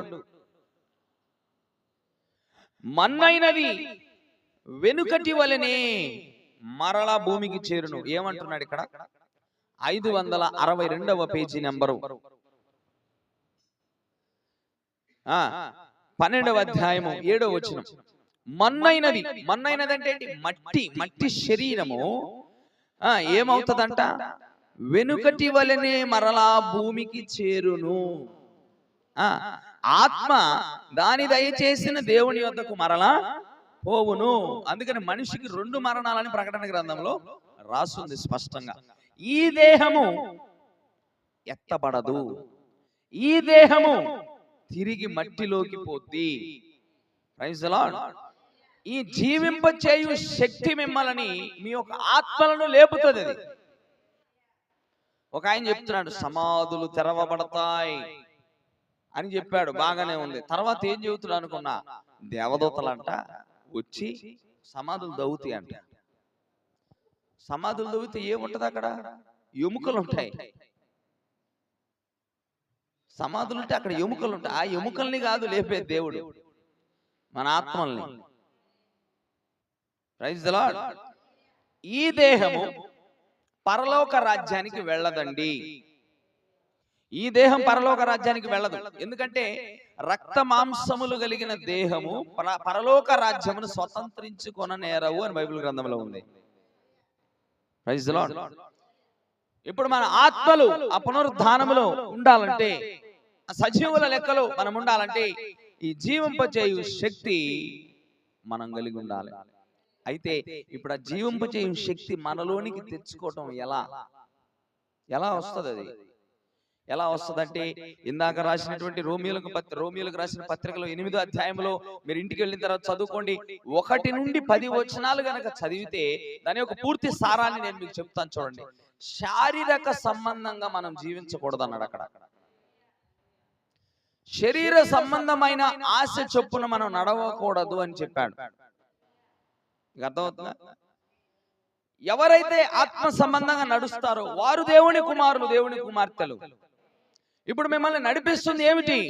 మన్నైనది వెనుకటి వలనే మరలా భూమికి చేరును. ఏమంటున్నాడు ఇక్కడ? 562వ పేజీ నెంబరు, 12వ అధ్యాయము 7వ వచనం. మన్నైనది అంటే ఏంటి? మట్టి శరీరము ఏమవుతుందంట? వెనుకటి వలనే మరలా భూమికి చేరును. ఆత్మ దాని దయచేసిన దేవుని వద్దకు మరలా పోవును. అందుకని మనిషికి 2 మరణాలని ప్రకటన గ్రంథంలో రాస్తుంది స్పష్టంగా. ఈ దేహము ఎత్తబడదు, ఈ దేహము తిరిగి మట్టిలోకి పోద్ది. Praise the lord. ఈ జీవింపచేయు శక్తి మిమ్మల్ని, మీ యొక్క ఆత్మలను లేపుతుంది. ఒక ఆయన చెప్తున్నాడు, సమాధులు తెరవబడతాయి అని చెప్పాడు, బాగానే ఉంది. తర్వాత ఏం చెబుతున్నాడు అనుకున్నా? దేవదూతలంట వచ్చి సమాధులు దవ్వుతాయి అంట. సమాధులు దవ్వితే ఏముంటది అక్కడ? ఎముకలు ఉంటాయి. సమాధులు ఉంటే అక్కడ ఎముకలు ఉంటాయి. ఆ ఎముకల్ని కాదు లేపే దేవుడు, మన ఆత్మల్ని. Praise the lord. ఈ దేహము పరలోక రాజ్యానికి వెళ్ళదండి. ఈ దేహం పరలోక రాజ్యానికి వెళ్ళదు. ఎందుకంటే రక్త మాంసములు కలిగిన దేహము పరలోక రాజ్యమును స్వతంత్రించుకొననేరవు అని బైబిల్ గ్రంథంలో ఉంది. Praise the lord. ఇప్పుడు మన ఆత్మలు ఆ పునరుద్ధానములో ఉండాలంటే, సజీవుల లెక్కలో మనం ఉండాలంటే, ఈ జీవింపచేయు శక్తి మనం కలిగి ఉండాలి. అయితే ఇప్పుడు ఆ జీవింపచేయు శక్తి మనలోనికి తెచ్చుకోవటం ఎలా వస్తుంది? అది ఎలా వస్తుందంటే, ఇందాక రాసినటువంటి రోమియోలకు రాసిన పత్రికలో 8వ అధ్యాయంలో మీరు ఇంటికి వెళ్ళిన తర్వాత చదువుకోండి. 1 నుండి 10 వచనాలు గనక చదివితే దాని యొక్క పూర్తి సారాన్ని నేను మీకు చెప్తాను. చూడండి, శారీరక సంబంధంగా మనం జీవించకూడదు అన్నాడు అక్కడ. శరీర సంబంధమైన ఆశ చొప్పున మనం నడవకూడదు అని చెప్పాడు. అర్థమవుతుందా? ఎవరైతే ఆత్మ సంబంధంగా నడుస్తారో వారు దేవుని కుమారులు, దేవుని కుమార్తెలు. ఇప్పుడు మిమ్మల్ని నడిపిస్తుంది ఏమిటి?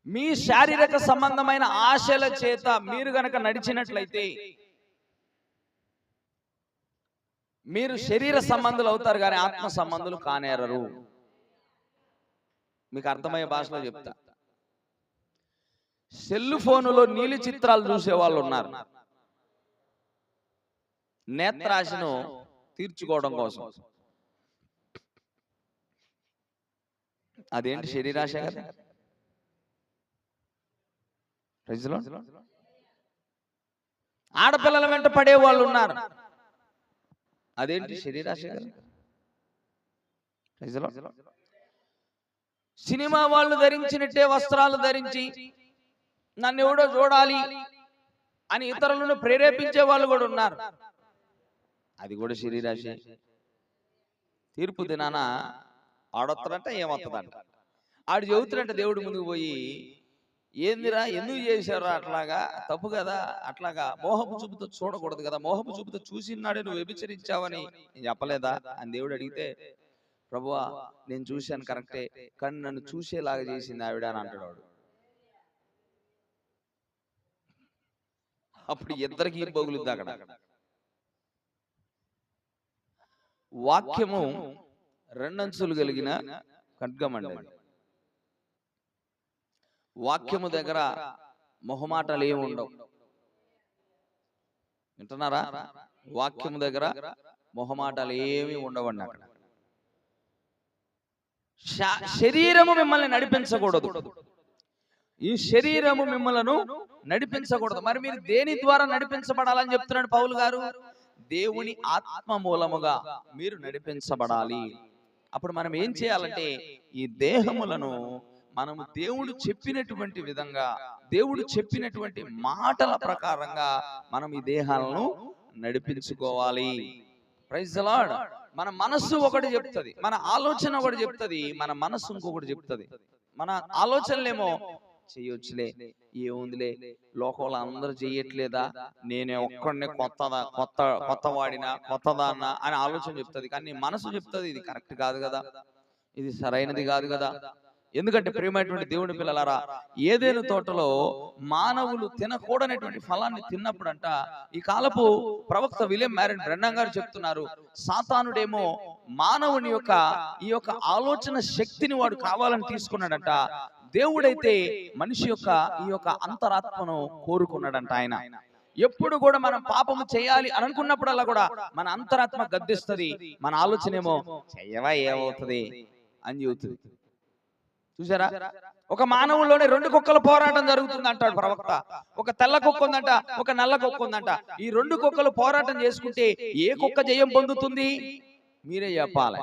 మీ శారీరక సంబంధమైన ఆశల చేత మీరు గనక నడిచినట్లయితే మీరు శరీర సంబంధులు అవుతారు, కానీ ఆత్మ సంబంధులు కానేరరు. మీకు అర్థమయ్యే భాషలో చెప్తా. సెల్ ఫోనులో నీలి చిత్రాలు చూసే వాళ్ళు ఉన్నారు, నేత్రాశను తీర్చుకోవడం కోసం. అదేంటి? శరీరాశ కదా. ఆడపిల్లల వెంట పడే వాళ్ళు ఉన్నారు, అదేంటి? శరీరాశ కదా. సినిమా వాళ్ళు ధరించినట్టే వస్త్రాలు ధరించి నన్ను ఎవడో చూడాలి అని ఇతరులను ప్రేరేపించే వాళ్ళు కూడా ఉన్నారు, అది కూడా శరీరాశ. తీర్పు దినాన ఆడొస్తాడంట, ఏమొస్తుందంట. ఆడు చెబుతున్నట్ట దేవుడి ముందుకు పోయి, ఏందిరా, ఎందుకు చేశారా అట్లాగా, తప్పు కదా, అట్లాగా మోహపు చూపుతో చూడకూడదు కదా, మోహపు చూపుతో చూసినాడే నువ్వు వ్యభిచరించావని నేను చెప్పలేదా అని దేవుడు అడిగితే, ప్రభువా నేను చూశాను కరెక్టే, కానీ నన్ను చూసేలాగా చేసింది ఆవిడ అని అంటాడు. అప్పుడు ఇద్దరికి బొగులుద్ది అక్కడ. వాక్యము రెండంచులు కలిగిన ఖడ్గమండి. వాక్యము దగ్గర మొహమాటలు ఏమి ఉండవు. వింటున్నారా? వాక్యము దగ్గర మొహమాటలు ఏమి ఉండవండి. అక్కడ శరీరము మిమ్మల్ని నడిపించకూడదు, ఈ శరీరము మిమ్మల్ని నడిపించకూడదు. మరి మీరు దేని ద్వారా నడిపించబడాలని చెప్తున్నాడు పౌలు గారు? దేవుని ఆత్మ మూలముగా మీరు నడిపించబడాలి. అప్పుడు మనం ఏం చేయాలంటే ఈ దేహములను మనము దేవుడు చెప్పినటువంటి విధంగా, దేవుడు చెప్పినటువంటి మాటల ప్రకారంగా మనం ఈ దేహాలను నడిపించుకోవాలి. Praise the lord. మన మనస్సు ఒకటి చెప్తుంది, మన ఆలోచన ఒకటి చెప్తుంది, మన మనస్సు ఇంకొకటి చెప్తుంది. మన ఆలోచనలేమో చెయ్యొచ్చులే, ఏముందిలే, లోకంలో అందరూ చెయ్యట్లేదా, నేనే ఒక్కడినే కొత్త వాడినా కొత్తదాన్నా అని ఆలోచన చెప్తుంది. కానీ మనసు చెప్తుంది ఇది కరెక్ట్ కాదు కదా, ఇది సరైనది కాదు కదా. ఎందుకంటే ప్రియమైనటువంటి దేవుని పిల్లలారా, ఏదైనా తోటలో మానవులు తినకూడనటువంటి ఫలాన్ని తిన్నప్పుడంట, ఈ కాలపు ప్రవక్త విలియం మ్యారిన్ బ్రెన్నాన్ గారు చెప్తున్నారు, సాతానుడేమో మానవుని యొక్క ఈ యొక్క ఆలోచన శక్తిని వాడు కావాలని తీసుకున్నాడంట. దేవుడైతే మనిషి యొక్క ఈ యొక్క అంతరాత్మను కోరుకున్నాడంట. ఆయన ఎప్పుడు కూడా మనం పాపము చేయాలి అని అనుకున్నప్పుడల్లా కూడా మన అంతరాత్మ గద్దిస్తుంది, మన ఆలోచన ఏమో చెయ్యవా ఏమవుతుంది అని చెబుతుంది. చూసారా? ఒక మానవుల్లోనే రెండు కుక్కల పోరాటం జరుగుతుంది అంటాడు ప్రవక్త. ఒక తెల్ల కుక్క ఉందంట, ఒక నల్ల కుక్క ఉందంట. ఈ రెండు కుక్కలు పోరాటం చేసుకుంటే ఏ కుక్క జయం పొందుతుంది? మీరే చెప్పాలి.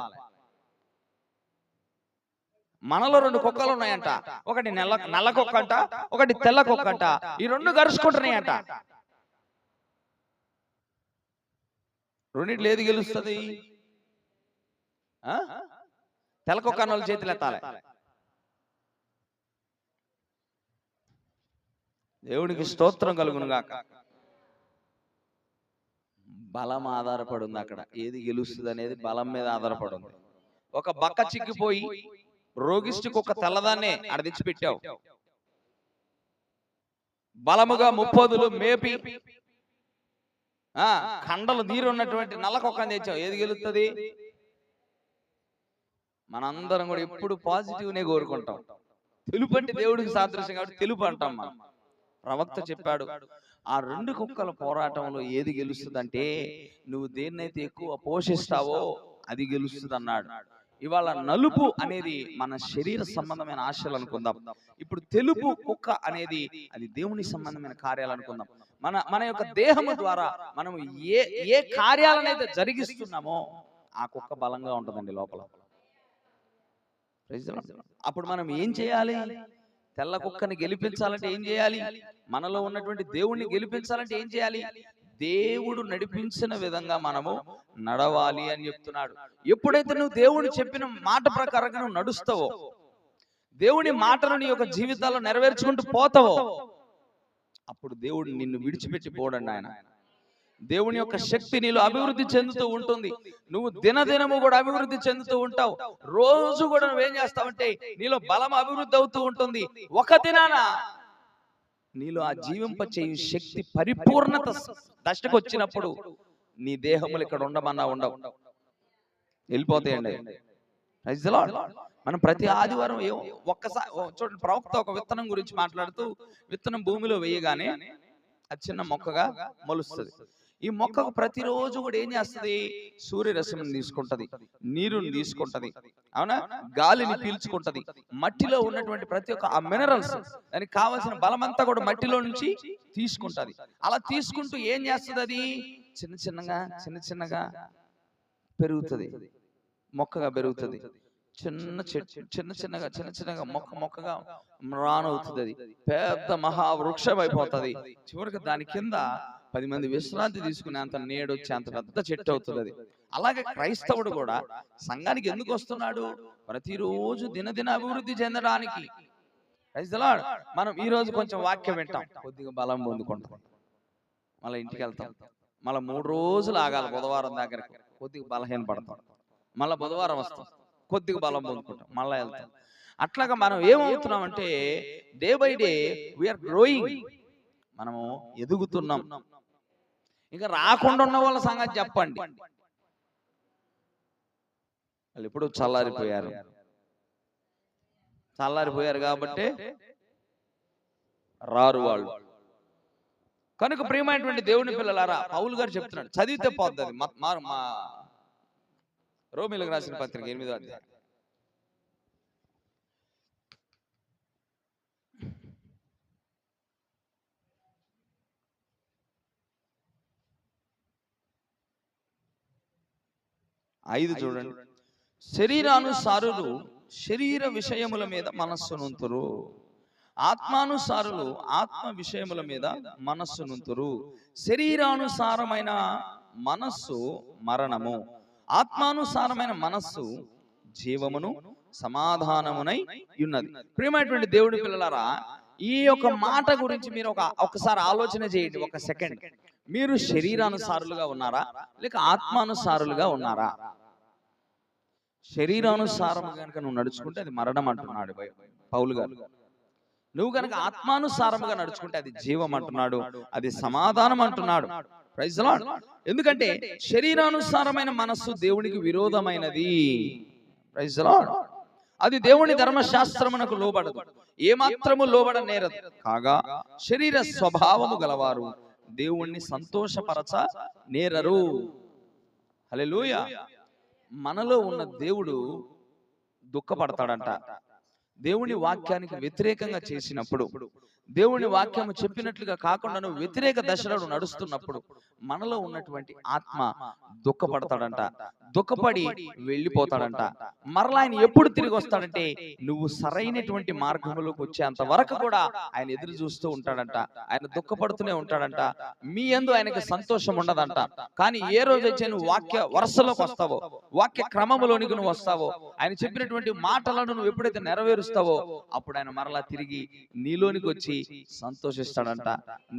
మనలో రెండు కుక్కలు ఉన్నాయంట, ఒకటి నల్ల కుక్క అంట, ఒకటి తెల్ల కుక్క అంట. ఈ రెండు గరుచుకుంటున్నాయంట. రెండిట్లో ఏది గెలుస్తుంది? తెల్ల కుక్క అన్న వాళ్ళు చేతులు ఎత్తాలి. దేవుడికి స్తోత్రం కలుగును గాక. బలం ఆధారపడి ఉంది అక్కడ, ఏది గెలుస్తుంది అనేది బలం మీద ఆధారపడి ఉంది. ఒక బక్క చిక్కిపోయి రోగిష్టికి ఒక తెల్లదాన్నే అడదిచ్చిపెట్టావు, బలముగా ముప్పదులు మేపి కండలు నీరున్నటువంటి నల్లకొక్కని తెచ్చావు, ఏది గెలుస్తుంది? మనందరం కూడా ఎప్పుడు పాజిటివ్నే కోరుకుంటాం. తెలుపు అంటే దేవుడికి సాదృశ్యం కాబట్టి తెలుపు అంటాం మనం. ప్రవక్త చెప్పాడు, ఆ రెండు కుక్కల పోరాటంలో ఏది గెలుస్తుందంటే నువ్వు దేన్నైతే ఎక్కువ పోషిస్తావో అది గెలుస్తుంది అన్నాడు. ఇవాళ నలుపు అనేది మన శరీర సంబంధమైన ఆశలు అనుకుందాం. ఇప్పుడు తెలుపు కుక్క అనేది అది దేవుని సంబంధమైన కార్యాలు అనుకుందాం. మన యొక్క దేహము ద్వారా మనం ఏ కార్యాలనైతే జరిగిస్తున్నామో ఆ కుక్క బలంగా ఉంటుందండి లోపల. అప్పుడు మనం ఏం చేయాలి? తెల్ల కుక్కని గెలిపించాలంటే ఏం చేయాలి? మనలో ఉన్నటువంటి దేవుణ్ణి గెలిపించాలంటే ఏం చేయాలి? దేవుడు నడిపించిన విధంగా మనము నడవాలి అని చెప్తున్నాడు. ఎప్పుడైతే నువ్వు దేవుడు చెప్పిన మాట ప్రకారంగా నువ్వు నడుస్తావో, దేవుని మాటను నీ యొక్క జీవితాల్లో నెరవేర్చుకుంటూ పోతావో, అప్పుడు దేవుడు నిన్ను విడిచిపెట్టి పోడండి. ఆయన దేవుని యొక్క శక్తి నీలో అభివృద్ధి చెందుతూ ఉంటుంది. నువ్వు దినదినము కూడా అభివృద్ధి చెందుతూ ఉంటావు. రోజు కూడా నువ్వేం చేస్తావంటే నీలో బలం అభివృద్ధి అవుతూ ఉంటుంది. ఒక దినాన నీలో ఆ జీవింప చేయు శక్తి పరిపూర్ణత దశకు వచ్చినప్పుడు నీ దేహములు ఇక్కడ ఉండమన్నా ఉండవు, వెళ్ళిపోతాయండి. మనం ప్రతి ఆదివారం ఒక్కసారి చూడండి, ప్రవక్త ఒక విత్తనం గురించి మాట్లాడుతూ, విత్తనం భూమిలో వేయగానే అది చిన్న మొక్కగా మొలుస్తుంది. ఈ మొక్కకు ప్రతిరోజు కూడా ఏం చేస్తుంది? సూర్యరశ్మిని తీసుకుంటది, నీరుని తీసుకుంటది, అవునా, గాలిని పీల్చుకుంటది. మట్టిలో ఉన్నటువంటి ప్రతి ఒక్క ఆ మినరల్స్, దానికి కావాల్సిన బలమంతా కూడా మట్టిలో నుంచి తీసుకుంటది. అలా తీసుకుంటూ ఏం చేస్తుంది? అది చిన్న చిన్నగా పెరుగుతుంది, మొక్కగా పెరుగుతుంది. చిన్న చెట్టు చిన్న చిన్నగా మొక్కగా రానవుతుంది. అది పెద్ద మహావృక్షం అయిపోతుంది. చివరికి దాని కింద 10 మంది విశ్రాంతి తీసుకునే అంత నీడొచ్చి అంత పెద్ద చెట్టు అవుతుంది అది. అలాగే క్రైస్తవుడు కూడా సంఘానికి ఎందుకు వస్తున్నాడు? ప్రతిరోజు దినదిన అభివృద్ధి చెందడానికి. మనం ఈ రోజు కొంచెం వాక్యం వింటాం, కొద్దిగా బలం పొందుకుంటాం, మళ్ళీ ఇంటికి వెళ్తాం, మళ్ళీ 3 రోజులు ఆగాలి, బుధవారం దగ్గరికి కొద్దిగా బలహీన పడతాం, మళ్ళీ బుధవారం వస్తాం, కొద్దిగా బలం పొందుకుంటాం, మళ్ళీ వెళ్తాం. అట్లాగా మనం ఏమవుతున్నామంటే day by day we are growing, మనము ఎదుగుతున్నాం. ఇంకా రాకుండా ఉన్న వాళ్ళ సంగతి చెప్పండి, వాళ్ళు ఇప్పుడు చల్లారిపోయారు కాబట్టి రారు వాళ్ళు. కనుక ప్రియమైనటువంటి దేవుని పిల్లలారా, పౌలు గారు చెప్తున్నాడు, చదివితే పోతుంది. మా రోమీయులకు రాసిన పత్రిక 8వ అధ్యాయం. చూడండి, శరీరానుసారులు శరీర విషయముల మీద మనస్సునుంతురు, ఆత్మానుసారులు ఆత్మ విషయముల మీద మనస్సునుంతురు. శరీరానుసారమైన మనస్సు మరణము, ఆత్మానుసారమైన మనస్సు జీవమును సమాధానమునై ఉన్నది. ప్రియమైనటువంటి దేవుడి పిల్లలారా, ఈ యొక్క మాట గురించి మీరు ఒకసారి ఆలోచన చేయండి, ఒక సెకండ్. మీరు శరీరానుసారులుగా ఉన్నారా లేక ఆత్మానుసారులుగా ఉన్నారా? శరీరానుసారం కనుక నువ్వు నడుచుకుంటే అది మరణం అంటున్నాడు పౌలు గారు. నువ్వు కనుక ఆత్మానుసారముగా నడుచుకుంటే అది జీవం అంటున్నాడు, అది సమాధానం అంటున్నాడు. Praise lord. ఎందుకంటే శరీరానుసారమైన మనస్సు దేవునికి విరోధమైనది. Praise lord. అది దేవుని ధర్మశాస్త్రమునకు లోబడదు, ఏమాత్రము లోబడనేరదు. కాగా శరీర స్వభావము గలవారు దేవుణ్ణి సంతోషపరచ నేరరు. హల్లెలూయా. మనలో ఉన్న దేవుడు దుఃఖపడతాడంట. దేవుని వాక్యానికి వ్యతిరేకంగా చేసినప్పుడు, దేవుని వాక్యము చెప్పినట్లుగా కాకుండా నువ్వు వ్యతిరేక దశలో నడుస్తున్నప్పుడు మనలో ఉన్నటువంటి ఆత్మ దుఃఖపడతాడంట, దుఃఖపడి వెళ్ళిపోతాడంట. మరలా ఆయన ఎప్పుడు తిరిగి వస్తాడంటే నువ్వు సరైనటువంటి మార్గంలోకి వచ్చేంత వరకు కూడా ఆయన ఎదురు చూస్తూ ఉంటాడంట, ఆయన దుఃఖపడుతూనే ఉంటాడంట. మీ యందు ఆయనకి సంతోషం ఉండదంట. కానీ ఏ రోజైతే నువ్వు వాక్య వరుసలోకి వస్తావో, వాక్య క్రమములోనికి నువ్వు వస్తావో, ఆయన చెప్పినటువంటి మాటలను నువ్వు ఎప్పుడైతే నెరవేరుస్తావో అప్పుడు ఆయన మరలా తిరిగి నీలోనికి వచ్చి సంతోషిస్తాడంట,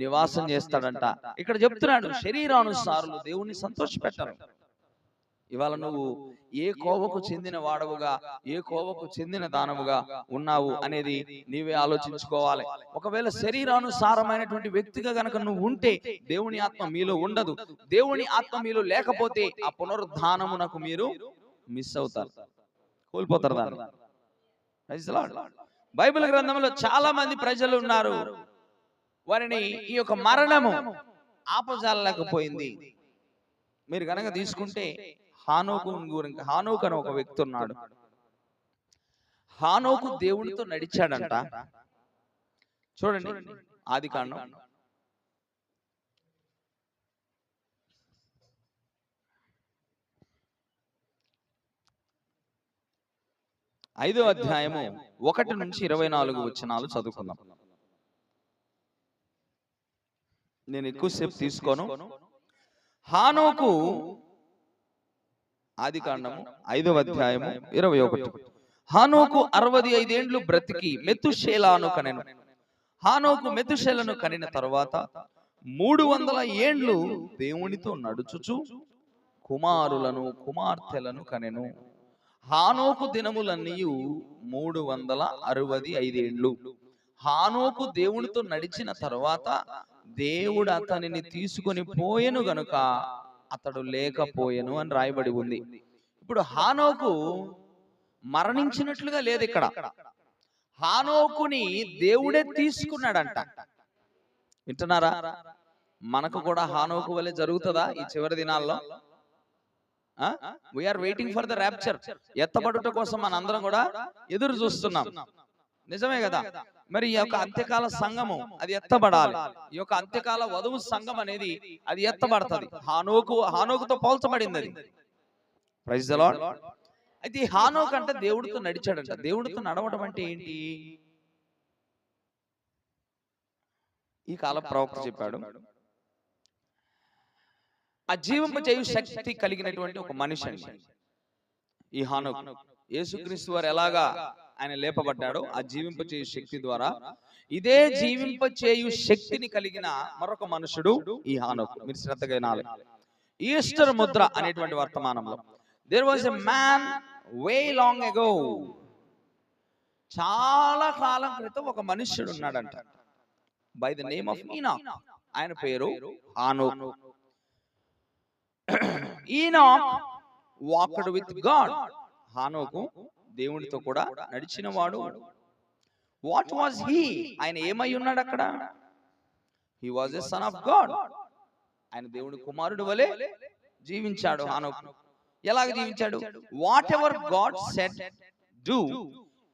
నివాసం చేస్తాడంట. ఇక్కడ చెప్తున్నాడు, శరీరానుసారులు దేవుణ్ణి సంతోషపెట్టారు. ఇవాళ నువ్వు ఏ కోవకు చెందిన వాడవుగా, ఏ కోవకు చెందిన దానవుగా ఉన్నావు అనేది నీవే ఆలోచించుకోవాలి. ఒకవేళ శరీరానుసారమైనటువంటి వ్యక్తిగా గనక నువ్వు ఉంటే దేవుని ఆత్మ మీలో ఉండదు. దేవుని ఆత్మ మీలో లేకపోతే ఆ పునరుద్ధానమునకు మీరు మిస్ అవుతారు, కోల్పోతారు దాన్ని. బైబిల్ గ్రంథంలో చాలా మంది ప్రజలు ఉన్నారు, వారిని ఈ యొక్క మరణము ఆపజాలలేకపోయింది. మీరు గనక తీసుకుంటే హానోకు అని ఒక వ్యక్తి ఉన్నాడు. హానోకు దేవునితో నడిచాడంట. చూడండి ఆదికాండం 5వ అధ్యాయము 1 నుంచి 24 వచనాలు చదువుకుందాం. నేను ఎక్కువసేపు తీసుకోను. హానోకు, ఆదికాండము 5వ అధ్యాయము 21. హానోకు 65 ఏండ్లు బ్రతికి మెతుషేలాను కనెను. హానోకు మెతుషేలను కనిన తరువాత 300 ఏండ్లు దేవునితో నడుచుచు కుమారులను కుమార్తెలను కనెను. హానోకు దినములన్నీ 365 ఏండ్లు. హానోకు దేవునితో నడిచిన తరువాత దేవుడు అతనిని తీసుకొని పోయెను గనుక అతడు లేకపోయెను అని రాయబడి ఉంది. ఇప్పుడు హానోకు మరణించినట్లుగా లేదు ఇక్కడ. హానోకుని దేవుడే తీసుకున్నాడంట. వింటున్నారా? మనకు కూడా హానోకు వలె జరుగుతుందా ఈ చివరి దినాల్లో? We are waiting for the rapture. ఎత్తబడుట కోసం మన అందరం కూడా ఎదురు చూస్తున్నాం. నిజమే కదా? మరి ఈ యొక్క అంత్యకాల సంఘము అది ఎత్తబడాలి. ఈ యొక్క అంత్యకాల వధువు సంఘం అనేది అది ఎత్తబడుతుంది. హానోకుతో పోల్చబడింది అది. Praise the lord. అయితే ఈ హానోకు అంటే దేవుడితో నడిచాడంట. దేవుడితో నడవడం అంటే ఏంటి? ఈ కాల ప్రవక్త చెప్పాడు, ఆ జీవింప చేయు శక్తి కలిగినటువంటి ఒక మనిషి ఈ హానోకు. యేసుక్రీస్తు వారు ఎలాగా ఆయన లేపబడ్డాడో ఆ జీవింప చేయు శక్తి ద్వారా ఇదే జీవింప చేయు శక్తిని కలిగిన మరొక మనుషుడు ఈ హానోకు. మీరు శ్రద్ధగా వినాలి. ఈస్టర్ ముద్ర అనేటువంటి వర్తమానంలో there was a man way long ago, చాలా కాలం క్రితం ఒక మనుష్యుడు ఉన్నాడంట, by the name of Enoch. ఆయన పేరు హానోకు. Enoch walked with God. హానోకు దేవునితో కూడా నడిచిన వాడు. What was he? ఆయన ఏమై ఉన్నాడు అక్కడ? He was a sun of God. ఆయన దేవుని కుమారుడు వలె జీవించాడు హానోకు. ఎలాగ జీవించాడు? What ever God said do,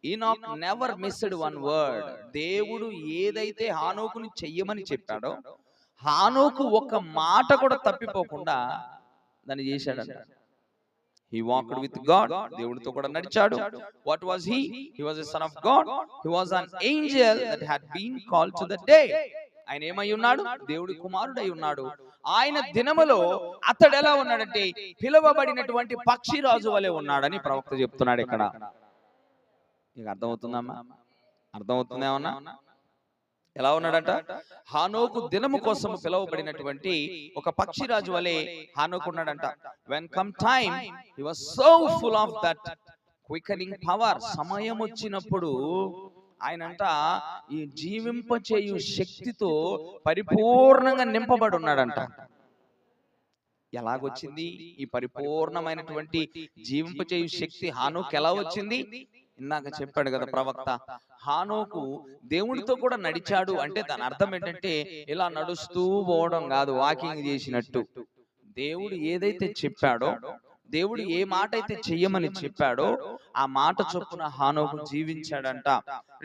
ఈనాక్ never missed one word. దేవుడు ఏదైతే హానోకుని చెయ్యమని చెప్పాడో హానోకు ఒక మాట కూడా తప్పిపోకుండా దాన్ని చేశాడంట. He walked with God. దేవుడితో కూడా నడిచాడు. What was he? He was a son of God. He was an angel that had been called to the day. ఆయన ఏమై ఉన్నాడు? దేవుడి కుమారుడై ఉన్నాడు. ఆయన దినములో అతడు ఎలా ఉన్నాడంటే పిలువబడినటువంటి పక్షిరాజు వలె ఉన్నాడని ప్రవక్త చెప్తున్నాడు ఇక్కడ. నీకు అర్థమవుతుందమ్మా? అర్థమవుతుందేమన్నా? ఎలా ఉన్నాడంట? హానోకు దినము కోసం పిలువబడినటువంటి ఒక పక్షిరాజు వలె హానోకు ఉన్నాడంట. when come time he was so full of that quickening power. సమయం వచ్చినప్పుడు ఆయనంట ఈ జీవింపచేయు శక్తితో పరిపూర్ణంగా నింపబడి ఉన్నాడంట. ఎలాగొచ్చింది ఈ పరిపూర్ణమైనటువంటి జీవింపచేయు శక్తి హానోకు? ఎలా వచ్చింది? ఇందాక చెప్పాడు కదా ప్రవక్త, హానోకు దేవుడితో కూడా నడిచాడు అంటే దాని అర్థం ఏంటంటే ఇలా నడుస్తూ పోవడం కాదు, వాకింగ్ చేసినట్టు. దేవుడు ఏదైతే చెప్పాడో, దేవుడు ఏ మాట అయితే చెయ్యమని చెప్పాడో ఆ మాట చొప్పున హానోకు జీవించాడంట.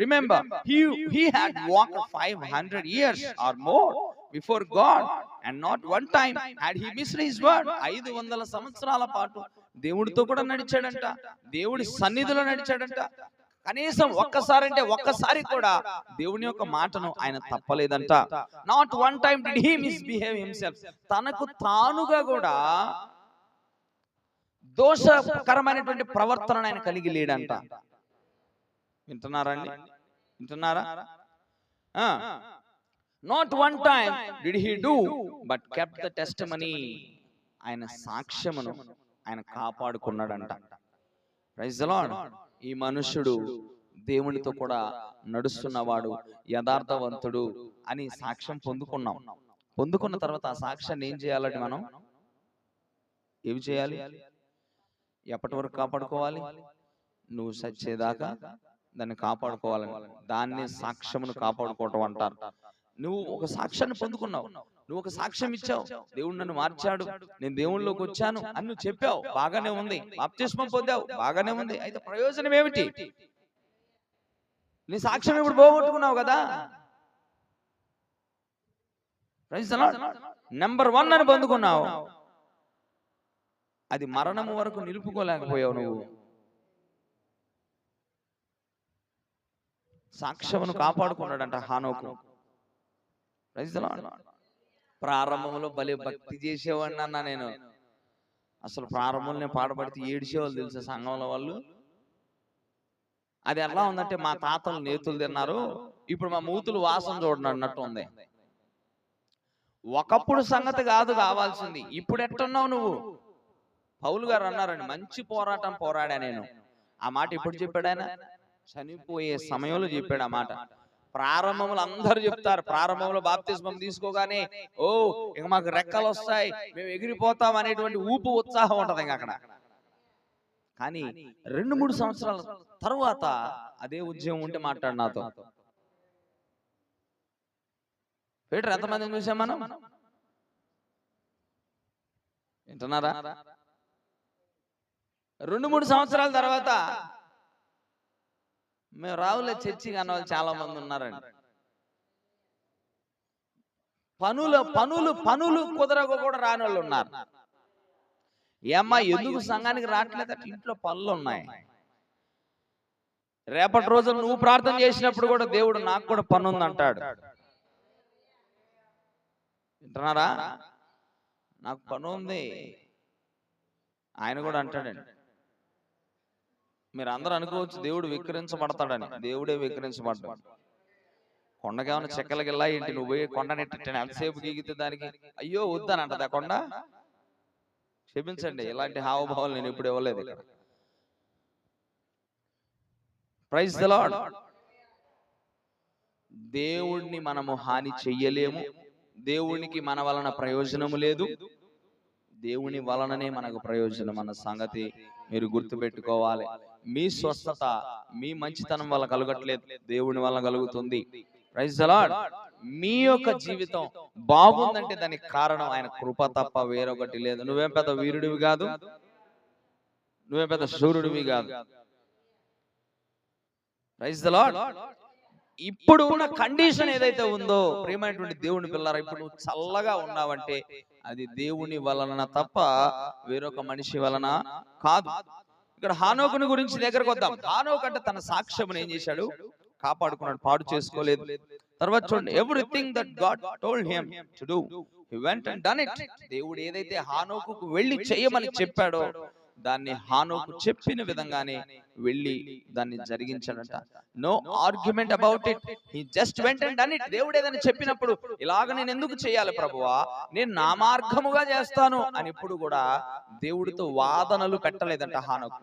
Remember, he had walked 500 years or more before God and not one time had he missed his word. 500 సంవత్సరాల పాటు దేవుడితో కూడా నడిచాడంట, దేవుడి సన్నిధిలో నడిచాడంట. కనీసం ఒక్కసారి కూడా దేవుని యొక్క మాటను ఆయన తప్పలేదంట. Not one time did he misbehave himself. తనకు తానుగా కూడా దోషకరమైనటువంటి ప్రవర్తన ఆయన కలిగి లేడంట. వింటున్నారా అండి? వింటున్నారా? Not one time did he do but kept the testimony. ఆయన సాక్ష్యమును ఆయన కాపాడుకున్నాడంట. Praise the lord. ఈ మనుష్యుడు దేవునితో కూడా నడుస్తున్నవాడు, యథార్థవంతుడు అని సాక్ష్యం పొందుకున్నాం. పొందుకున్న తర్వాత ఆ సాక్ష్యాన్ని ఏం చేయాలంటే మనం ఏమి చేయాలి? ఎప్పటి వరకు కాపాడుకోవాలి? నువ్వు చచ్చేదాకా దాన్ని కాపాడుకోవాలని. దాన్ని సాక్ష్యమును కాపాడుకోవటం అంటారు. నువ్వు ఒక సాక్ష్యాన్ని పొందుకున్నావు, నువ్వు ఒక సాక్ష్యం ఇచ్చావు, దేవుడు నన్ను మార్చాడు, నేను దేవుళ్ళలోకి వచ్చాను అని నువ్వు చెప్పావు, బాగానే ఉంది. బాప్తిస్మం పొందావు, బాగానే ఉంది. అయితే ప్రయోజనం ఏమిటి? నీ సాక్ష్యం ఇప్పుడు పోగొట్టుకున్నావు కదా. నెంబర్ 1 అని పొందుకున్నావు, అది మరణము వరకు నిలుపుకోలేకపోయావు. నువ్వు సాక్ష్యమును కాపాడుకున్నాడంట హానోకు. ప్రారంభంలో భలే భక్తి చేసేవాడిని అన్న నేను. అసలు ప్రారంభంలో నేను పాడబడితే ఏడిచేవాళ్ళు తెలుసా సంఘంలో వాళ్ళు. అది ఎలా ఉందంటే మా తాతలు నేతులు తిన్నారు, ఇప్పుడు మా మూతులు వాసన చూడండి అన్నట్టు ఉంది. ఒకప్పుడు సంగతి కాదు కావాల్సింది, ఇప్పుడు ఎట్టున్నావు నువ్వు? పౌలు గారు అన్నారండి, మంచి పోరాటం పోరాడా నేను. ఆ మాట ఇప్పుడు చెప్పాడు ఆయన, చనిపోయే సమయంలో చెప్పాడు ఆ మాట. ప్రారంభంలో అందరూ చెప్తారు, ప్రారంభంలో బాప్తిస్మం తీసుకోగానే ఓ ఇక మాకు రెక్కలు వస్తాయి, మేము ఎగిరిపోతాం అనేటువంటి ఊపు ఉత్సాహం ఉంటది ఇంకా అక్కడ. కానీ 2-3 సంవత్సరాల తరువాత అదే ఉద్యమం ఉంటే మాట్లాడు నాతో. పేటర్ ఎంతమందిని చూసాం మనం? వింటున్నారా? 2-3 సంవత్సరాల తర్వాత మేము రావులే చర్చి అన్న వాళ్ళు చాలా మంది ఉన్నారండి. పనులు కుదరక కూడా రాని వాళ్ళు ఉన్నారు. ఏమ్మా ఎందుకు సంఘానికి రావట్లేదు? అట్లా ఇంట్లో పనులు ఉన్నాయి. రేపటి రోజులు నువ్వు ప్రార్థన చేసినప్పుడు కూడా దేవుడు నాకు కూడా పని ఉంది అంటాడు. వింటున్నారా? నాకు పని ఉంది ఆయన కూడా అంటాడండి. మీరు అందరూ అనుకోవచ్చు దేవుడు విక్రించబడతాడని. దేవుడే విక్రించబడ్డాడు. కొండకేమన్నా చెక్కలకి ఏంటి? నువ్వు పోయి కొండనెట్టాను ఎంతసేపు గీగితే దానికి అయ్యో వద్దని అంటది ఆ కొండ. క్షమించండి, ఇలాంటి హావభావాలు నేను ఎప్పుడు ఇవ్వలేదు ఇక్కడ. Praise the lord. దేవుణ్ణి మనము హాని చెయ్యలేము. దేవునికి మన వలన ప్రయోజనము లేదు. దేవుని వలననే మనకు ప్రయోజనం అన్న సంగతి మీరు గుర్తుపెట్టుకోవాలి. మీ స్వస్థత మీ మంచితనం వల్ల కలగట్లేదు, దేవుని వల్ల కలుగుతుంది. Praise the lord. మీ యొక్క జీవితం బాగుందంటే దానికి కారణం ఆయన కృప తప్ప వేరొకటి లేదు. నువ్వేం పెద్ద వీరుడివి కాదు, నువ్వేం పెద్ద శూరుడివి కాదు. Praise the lord. ఇప్పుడు ఉన్న కండిషన్ ఏదైతే ఉందో ప్రియమైనటువంటి దేవుని పిల్లరా, ఇప్పుడు నువ్వు చల్లగా ఉన్నావంటే అది దేవుని వలన తప్ప వేరొక మనిషి వలన కాదు. ఇక్కడ హానోకుని గురించి దగ్గరకు వద్దాం. హానోకు అంటే తన సాక్ష్యమును ఏం చేశాడు? కాపాడుకున్నాడు, పాడు చేసుకోలేదు. తర్వాత చూడండి, everything that God told him to do he went and done it. దేవుడు ఏదైతే హానోకుకు వెళ్ళి చేయమని చెప్పాడో దాన్ని హానోకు చెప్పిన విధంగానే వెళ్ళి దాన్ని జరిగించాడట. No argument about it, he just went and done it. దేవుడు ఏదైనా చెప్పినప్పుడు ఇలాగ నేను ఎందుకు చేయాలి ప్రభువా, నేను నా మార్గముగా చేస్తాను అని ఇప్పుడు కూడా దేవుడితో వాదనలు పెట్టలేదంట హానోకు.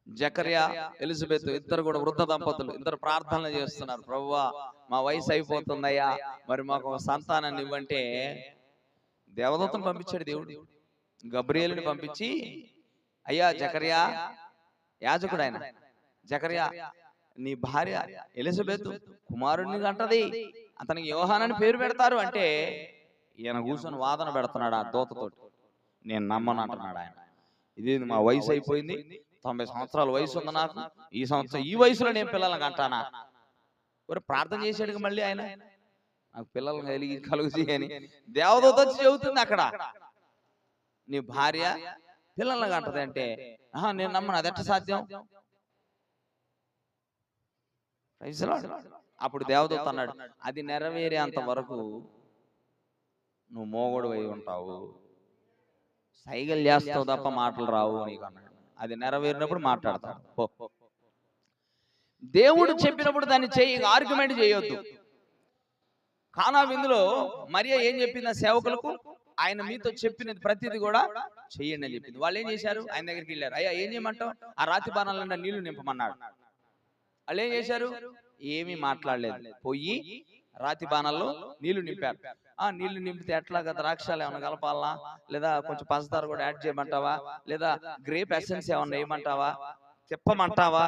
జకర్యా ఎలిజబెత్ ఇద్దరు కూడా వృద్ధ దంపతులు, ఇద్దరు ప్రార్థనలు చేస్తున్నారు, ప్రభువా మా వయసు అయిపోతుందయ్యా, మరి మాకు ఒక సంతానాన్ని ఇవ్వంటే దేవదూతను పంపించాడు దేవుడు. గబ్రియేలుని పంపించి, అయ్యా జకర్యా, యాజకుడు ఆయన, జకర్యా నీ భార్య ఎలిజబెత్ కుమారుడిని కంటది, అతనికి యోహానని పేరు పెడతారు అంటే ఈయన కూర్చొని వాదన పెడుతున్నాడు ఆ దూతతోటి. నేను నమ్మను అంటున్నాడు ఆయన. ఇది మా వయసు అయిపోయింది, 90 సంవత్సరాల వయసు ఉంది నాకు, ఈ సంవత్సరం ఈ వయసులో నేను పిల్లలను కంటానా? మరి ప్రార్థన చేశాడు మళ్ళీ ఆయన, నాకు పిల్లలు కలుగుతాయి అని. దేవదూత వచ్చి చెబుతుంది అక్కడ, నీ భార్య పిల్లలను కంటది అంటే నేను నమ్మను, అది ఎట్ట సాధ్యం? అప్పుడు దేవదూత అన్నాడు, అది నెరవేరేంత వరకు నువ్వు మోగోడు అయి ఉంటావు, సైగలు చేస్తావు తప్ప మాటలు రావు నీకు అన్నాడు. అది నెరవేరినప్పుడు మాట్లాడతావు. దేవుడు చెప్పినప్పుడు దాన్ని చేయి, ఆర్గ్యుమెంట్ చేయొద్దు. కానా విందులో మరియా ఏం చెప్పింది ఆ సేవకులకు? ఆయన మీతో చెప్పినది ప్రతిది కూడా చెయ్యండి అని చెప్పింది. వాళ్ళు ఏం చేశారు? ఆయన దగ్గరికి వెళ్ళారు. అయ్యా ఏం చేయమంటావు? ఆ రాతి బాణాలన్నా నీళ్లు నింపమన్నాడు. వాళ్ళు ఏం చేశారు? ఏమీ మాట్లాడలేదు, పోయి రాతి బాణాల్లో నీళ్లు నింపారు. ఆ నీళ్లు నింపితే ఎట్లాగా ద్రాక్షాలు ఏమన్నా కలపాలా, లేదా కొంచెం పంచదార కూడా యాడ్ చేయమంటావా, లేదా గ్రేప్ ఎసెన్స్ ఏమన్నా వేయమంటావా, తిప్పమంటావా?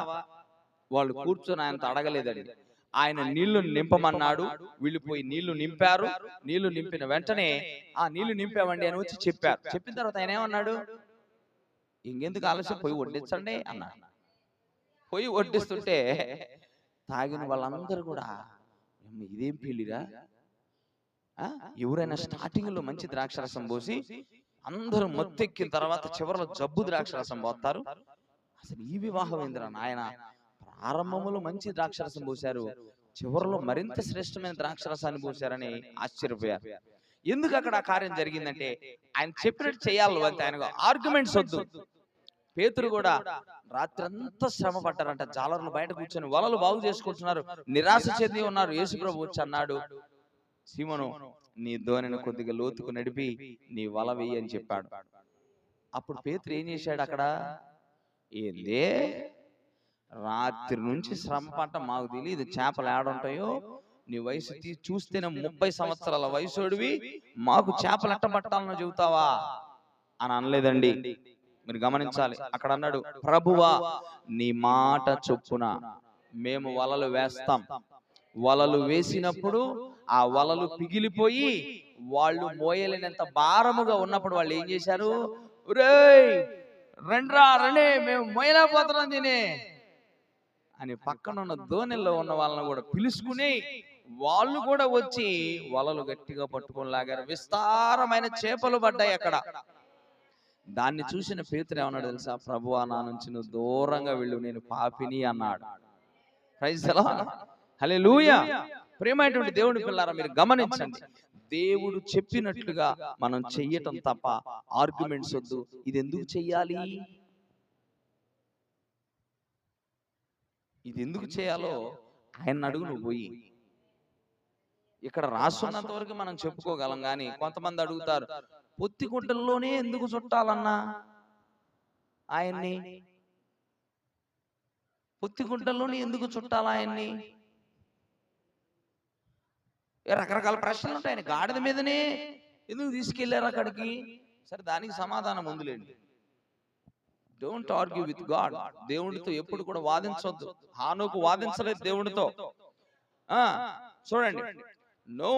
వాళ్ళు కూర్చొని ఆయనతో అడగలేదండి. ఆయన నీళ్లు నింపమన్నాడు, వీళ్ళు పోయి నీళ్లు నింపారు. నీళ్లు నింపిన వెంటనే ఆ నీళ్లు నింపామండి అని వచ్చి చెప్పారు. చెప్పిన తర్వాత ఆయన ఏమన్నాడు? ఇంకెందుకు ఆలస్యం, పోయి వడ్డించండి అన్నాడు. పోయి వడ్డిస్తుంటే తాగిన వాళ్ళందరూ కూడా ఇదేం పెళ్లిరా, ఎవరైనా స్టార్టింగ్ లో మంచి ద్రాక్షరసం పోసి అందరూ మొత్తెక్కిన తర్వాత చివరిలో జబ్బు ద్రాక్షరసం పోస్తారు, అసలు ఈ వివాహం ఏందిరా నాయన, ప్రారంభంలో మంచి ద్రాక్షరసం పోశారు, చివరిలో మరింత శ్రేష్టమైన ద్రాక్షరసాన్ని పోశారని ఆశ్చర్యపోయారు. ఎందుకు అక్కడ ఆ కార్యం జరిగిందంటే ఆయన చెప్పినట్టు చేయాలి, అంతే. ఆయన ఆర్గ్యుమెంట్స్ వద్దు. పేతురు కూడా రాత్రి అంతా శ్రమ పడ్డారంట, జాలర్లు బయట కూర్చొని వలలు బాగు చేసుకుంటున్నారు, నిరాశ చెంది ఉన్నారు. యేసు ప్రభు వచ్చి అన్నాడు, సీమోను, నీ ధోనిని కొద్దిగా లోతుకు నడిపి నీ వల వెయ్యి అని చెప్పాడు. అప్పుడు పేతురు ఏం చేశాడు అక్కడ? ఏందే, రాత్రి నుంచి శ్రమ పట్ట, మాకు తెలియదు చేపలు ఏడుంటాయో, నీ వయసు చూస్తేనే 30 సంవత్సరాల వయసుడివి, మాకు చేపలు ఎట్ట పట్టాలని చెబుతావా అని అనలేదండి. మీరు గమనించాలి. అక్కడ అన్నాడు, ప్రభువా నీ మాట చొప్పున మేము వలలు వేస్తాం. వలలు వేసినప్పుడు ఆ వలలు పిగిలిపోయి వాళ్ళు మోయలేనంత భారముగా ఉన్నప్పుడు వాళ్ళు ఏం చేశారు? ఒరేయ్ రండ్రా రండి, మేము మోయలేకపోతున్నాం దీని అని పక్కన ఉన్న దోణిలో ఉన్న వాళ్ళని కూడా పిలుచుకుని వాళ్ళు కూడా వచ్చి వలలు గట్టిగా పట్టుకొని లాగారు. విస్తారమైన చేపలు పడ్డాయి అక్కడ. దాన్ని చూసిన పేతురు ఏమన్నాడు తెలుసా? ప్రభువా నా నుంచి నువ్వు దూరంగా వెళ్ళు, నేను పాపిని అన్నాడు. ప్రైజ్ ది లార్డ్, హల్లెలూయా. ప్రియమైనటువంటి దేవుని పిల్లారా, మీరు గమనించండి. దేవుడు చెప్పినట్లుగా మనం చెయ్యటం తప్ప ఆర్గ్యుమెంట్స్ వద్దు. ఇది ఎందుకు చెయ్యాలి, ఇది ఎందుకు చేయాలో ఆయన అడుగు నువ్వు పోయి. ఇక్కడ రాసున్నంత వరకు మనం చెప్పుకోగలం, కానీ కొంతమంది అడుగుతారు, పొత్తిగుడ్డల్లోనే ఎందుకు చుట్టాలన్నా ఆయన్ని? పొత్తిగుడ్డల్లోనే ఎందుకు చుట్టాలి ఆయన్ని? రకరకాల ప్రశ్నలు ఉంటాయి. గాడిద మీదనే ఎందుకు తీసుకెళ్లారు అక్కడికి? సరే, దానికి సమాధానం ఉందిలేండి. Don't argue with God. దేవుడితో ఎప్పుడు కూడా వాదించవద్దు. హానోకు వాదించలేదు దేవుడితో. చూడండి, no